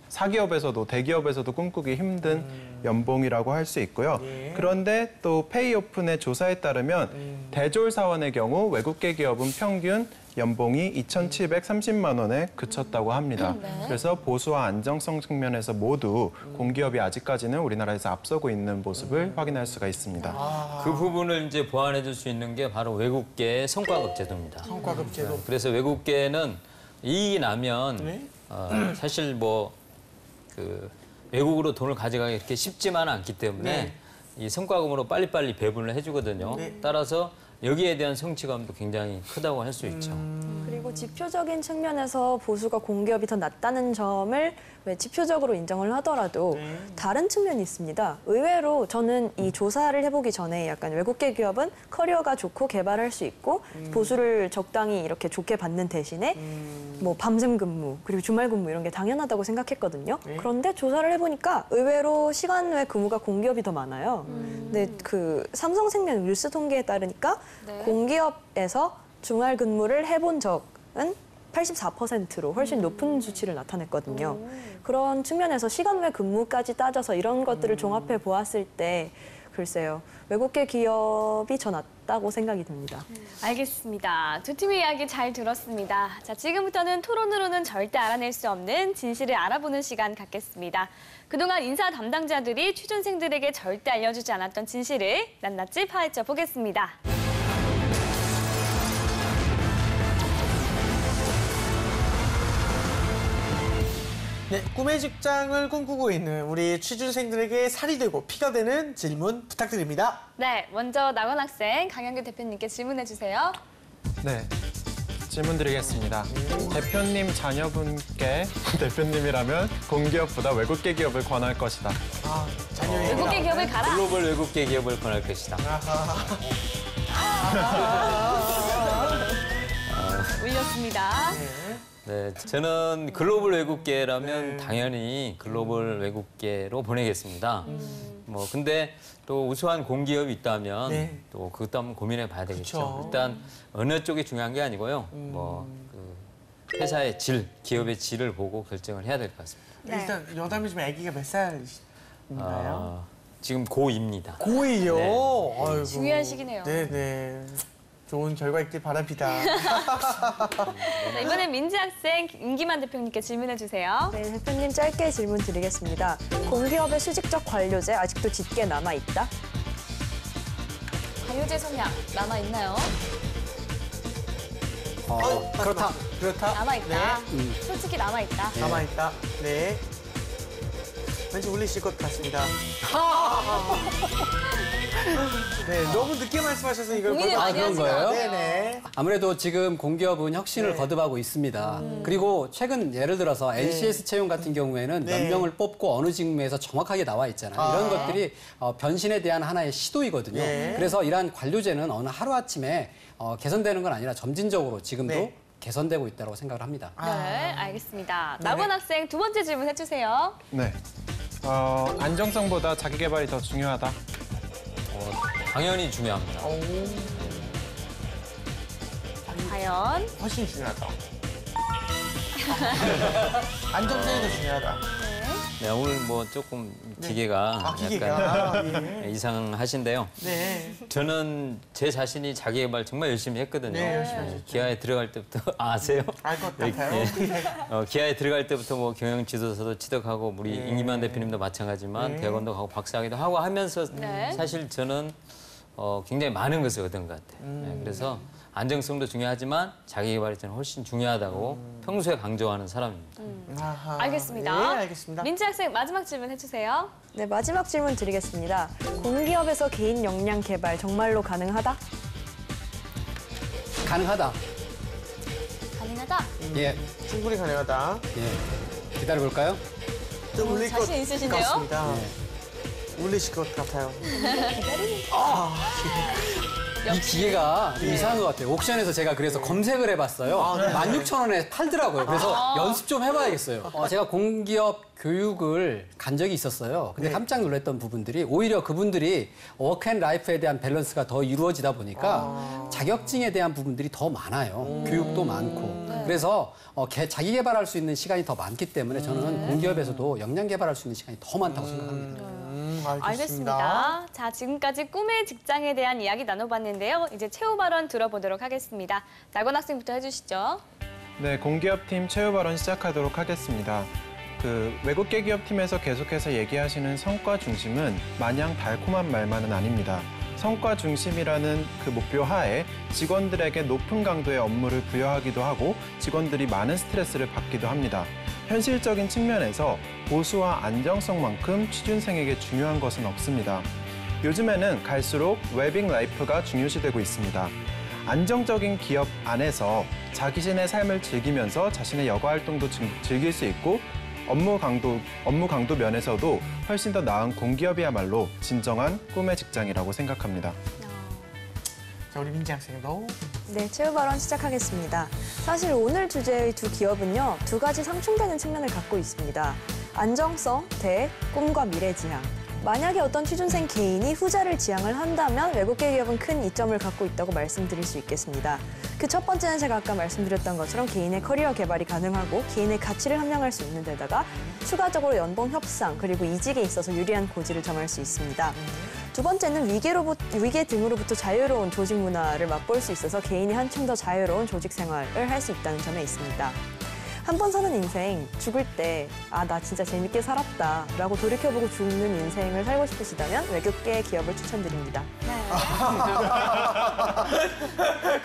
사기업에서도 대기업에서도 꿈꾸기 힘든 연봉이라고 할 수 있고요. 그런데 또 페이오픈의 조사에 따르면 대졸 사원의 경우 외국계 기업은 평균 연봉이 2,730만 원에 그쳤다고 합니다. 그래서 보수와 안정성 측면에서 모두 공기업이 아직까지는 우리나라에서 앞서고 있는 모습을 확인할 수가 있습니다. 그 부분을 이제 보완해 줄 수 있는 게 바로 외국계의 성과급 제도입니다. 성과급 제도. 그래서 외국계는 이익이 나면 사실 외국으로 돈을 가져가기 이렇게 쉽지만은 않기 때문에 이 성과금으로 빨리빨리 배분을 해주거든요. 따라서 여기에 대한 성취감도 굉장히 크다고 할 수 있죠. 그리고 지표적인 측면에서 보수가 공기업이 더 낫다는 점을 왜 지표적으로 인정을 하더라도 다른 측면이 있습니다. 의외로 저는 이 조사를 해보기 전에 약간 외국계 기업은 커리어가 좋고 개발할 수 있고 보수를 적당히 이렇게 좋게 받는 대신에 뭐 밤샘 근무 그리고 주말 근무 이런 게 당연하다고 생각했거든요. 그런데 조사를 해보니까 의외로 시간 외 근무가 공기업이 더 많아요. 근데 삼성생명 윌스 통계에 따르니까 공기업에서 주말 근무를 해본 적은 84%로 훨씬 높은 수치를 나타냈거든요. 그런 측면에서 시간 외 근무까지 따져서 이런 것들을 종합해 보았을 때 글쎄요. 외국계 기업이 더 낫다고 생각이 듭니다. 알겠습니다. 두 팀의 이야기 잘 들었습니다. 자, 지금부터는 토론으로는 절대 알아낼 수 없는 진실을 알아보는 시간 갖겠습니다. 그동안 인사 담당자들이 취준생들에게 절대 알려주지 않았던 진실을 낱낱이 파헤쳐 보겠습니다. 네, 꿈의 직장을 꿈꾸고 있는 우리 취준생들에게 살이 되고 피가 되는 질문 부탁드립니다. 네, 먼저 나건 학생, 강현규 대표님께 질문해 주세요. 네, 질문 드리겠습니다. 대표님 자녀분께 대표님이라면 공기업보다 외국계 기업을 권할 것이다. 자녀의 외국계 기업을 가라. 글로벌 외국계 기업을 권할 것이다. 올렸습니다. 네, 저는 글로벌 외국계라면 당연히 글로벌 외국계로 보내겠습니다. 근데 또 우수한 공기업이 있다면 또 그것도 한번 고민해 봐야 되겠죠. 그쵸. 일단 어느 쪽이 중요한 게 아니고요. 회사의 질, 기업의 질을 보고 결정을 해야 될 것 같습니다. 일단 여담이지만 아기가 몇 살인가요? 지금 고2입니다. 고2요? 네. 아이고. 중요한 시기네요. 네네. 좋은 결과 있길 바랍니다. 자, 이번엔 민지 학생, 임기만 대표님께 질문해 주세요. 네, 대표님 짧게 질문 드리겠습니다. 공기업의 수직적 관료제 아직도 짙게 남아있다? 관료제 성향 남아있나요? 그렇다. 그렇다? 남아있다. 솔직히 남아있다. 남아있다. 네. 왠지 울리실 것 같습니다. 네, 너무 늦게 말씀하셔서 이걸 고민을 벌써- 많이 그런 하신 것 거예요? 같아요. 네네. 아무래도 지금 공기업은 혁신을 네. 거듭하고 있습니다. 그리고 최근 예를 들어서 NCS 채용 같은 경우에는 네. 몇 명을 뽑고 어느 직무에서 정확하게 나와 있잖아요. 이런 것들이 변신에 대한 하나의 시도이거든요. 네. 그래서 이러한 관료제는 어느 하루아침에 개선되는 건 아니라 점진적으로 지금도 네. 개선되고 있다고 생각을 합니다. 네, 알겠습니다. 나건 학생 두 번째 질문 해주세요. 네. 안정성보다 자기 개발이 더 중요하다. 당연히 중요합니다. 과연? 훨씬 중요하다. 안정성이 더 중요하다. 네, 오늘 뭐 조금 기계가 기계가. 약간 예. 이상하신데요. 네. 저는 제 자신이 자기 개발 정말 열심히 했거든요. 네, 열심히 하셨죠. 기아에 들어갈 때부터 아세요? 알 것 같아요. 기아에 들어갈 때부터 뭐 경영 지도서도 취득하고 우리 네. 임기만 대표님도 마찬가지지만 네. 대학원도 가고 박사학위도 하고 하면서 네. 사실 저는 굉장히 많은 것을 얻은 것 같아요. 네, 그래서 안정성도 중요하지만 자기 개발이 저는 훨씬 중요하다고 평소에 강조하는 사람입니다. 아하. 알겠습니다. 네, 알겠습니다. 민지 학생 마지막 질문 해주세요. 네, 마지막 질문 드리겠습니다. 공기업에서 개인 역량 개발 정말로 가능하다? 가능하다. 가능하다. 예, 충분히 가능하다. 예. 기다려볼까요? 좀 울릴 것 자신 있으신데요? 같습니다. 예. 울리실 것 같아요. 이 기계가 좀 이상한 것 같아요. 옥션에서 제가 그래서 검색을 해봤어요. 16,000원에 팔더라고요. 그래서 연습 좀 해봐야겠어요. 제가 공기업 교육을 간 적이 있었어요. 근데 깜짝 놀랐던 부분들이 오히려 그분들이 워크 앤 라이프에 대한 밸런스가 더 이루어지다 보니까 자격증에 대한 부분들이 더 많아요. 교육도 많고. 그래서 자기 개발할 수 있는 시간이 더 많기 때문에 저는 공기업에서도 역량 개발할 수 있는 시간이 더 많다고 생각합니다. 알겠습니다. 자, 지금까지 꿈의 직장에 대한 이야기 나눠봤는데요. 이제 최후 발언 들어보도록 하겠습니다. 나건 학생부터 해주시죠. 네, 공기업팀 최후 발언 시작하도록 하겠습니다. 외국계 기업팀에서 계속해서 얘기하시는 성과 중심은 마냥 달콤한 말만은 아닙니다. 성과 중심이라는 그 목표 하에 직원들에게 높은 강도의 업무를 부여하기도 하고 직원들이 많은 스트레스를 받기도 합니다. 현실적인 측면에서 보수와 안정성만큼 취준생에게 중요한 것은 없습니다. 요즘에는 갈수록 웰빙 라이프가 중요시되고 있습니다. 안정적인 기업 안에서 자신의 삶을 즐기면서 자신의 여가 활동도 즐길 수 있고 업무 강도 면에서도 훨씬 더 나은 공기업이야말로 진정한 꿈의 직장이라고 생각합니다. 자, 우리 민지 학생도. 네, 최후 발언 시작하겠습니다. 사실 오늘 주제의 두 기업은요, 두 가지 상충되는 측면을 갖고 있습니다. 안정성 대 꿈과 미래 지향. 만약에 어떤 취준생 개인이 후자를 지향을 한다면 외국계 기업은 큰 이점을 갖고 있다고 말씀드릴 수 있겠습니다. 그 첫 번째는 제가 아까 말씀드렸던 것처럼 개인의 커리어 개발이 가능하고 개인의 가치를 함양할 수 있는 데다가 추가적으로 연봉 협상 그리고 이직에 있어서 유리한 고지를 점할 수 있습니다. 두 번째는 위계 등으로부터 자유로운 조직 문화를 맛볼 수 있어서 개인이 한층 더 자유로운 조직 생활을 할 수 있다는 점에 있습니다. 한 번 사는 인생, 죽을 때 나 진짜 재밌게 살았다 라고 돌이켜보고 죽는 인생을 살고 싶으시다면 외국계 기업을 추천드립니다.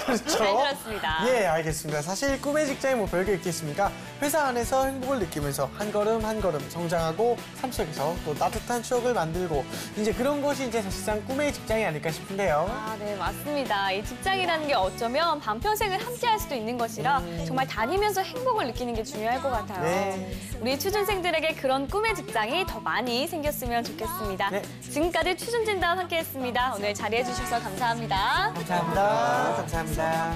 그렇죠. 잘 들었습니다. 예, 알겠습니다. 사실 꿈의 직장이 뭐 별게 있겠습니까? 회사 안에서 행복을 느끼면서 한 걸음 한 걸음 성장하고 삶 속에서 또 따뜻한 추억을 만들고 이제 그런 것이 이제 사실상 꿈의 직장이 아닐까 싶은데요. 아, 네, 맞습니다. 이 직장이라는 게 어쩌면 반평생을 함께 할 수도 있는 것이라 정말 다니면서 행복을 느끼는 게 중요할 것 같아요. 네. 우리 취준생들에게 그런 꿈의 직장이 더 많이 생겼으면 좋겠습니다. 네. 지금까지 취준진담 함께했습니다. 오늘 자리해 주셔서 감사합니다. 감사합니다. 감사합니다.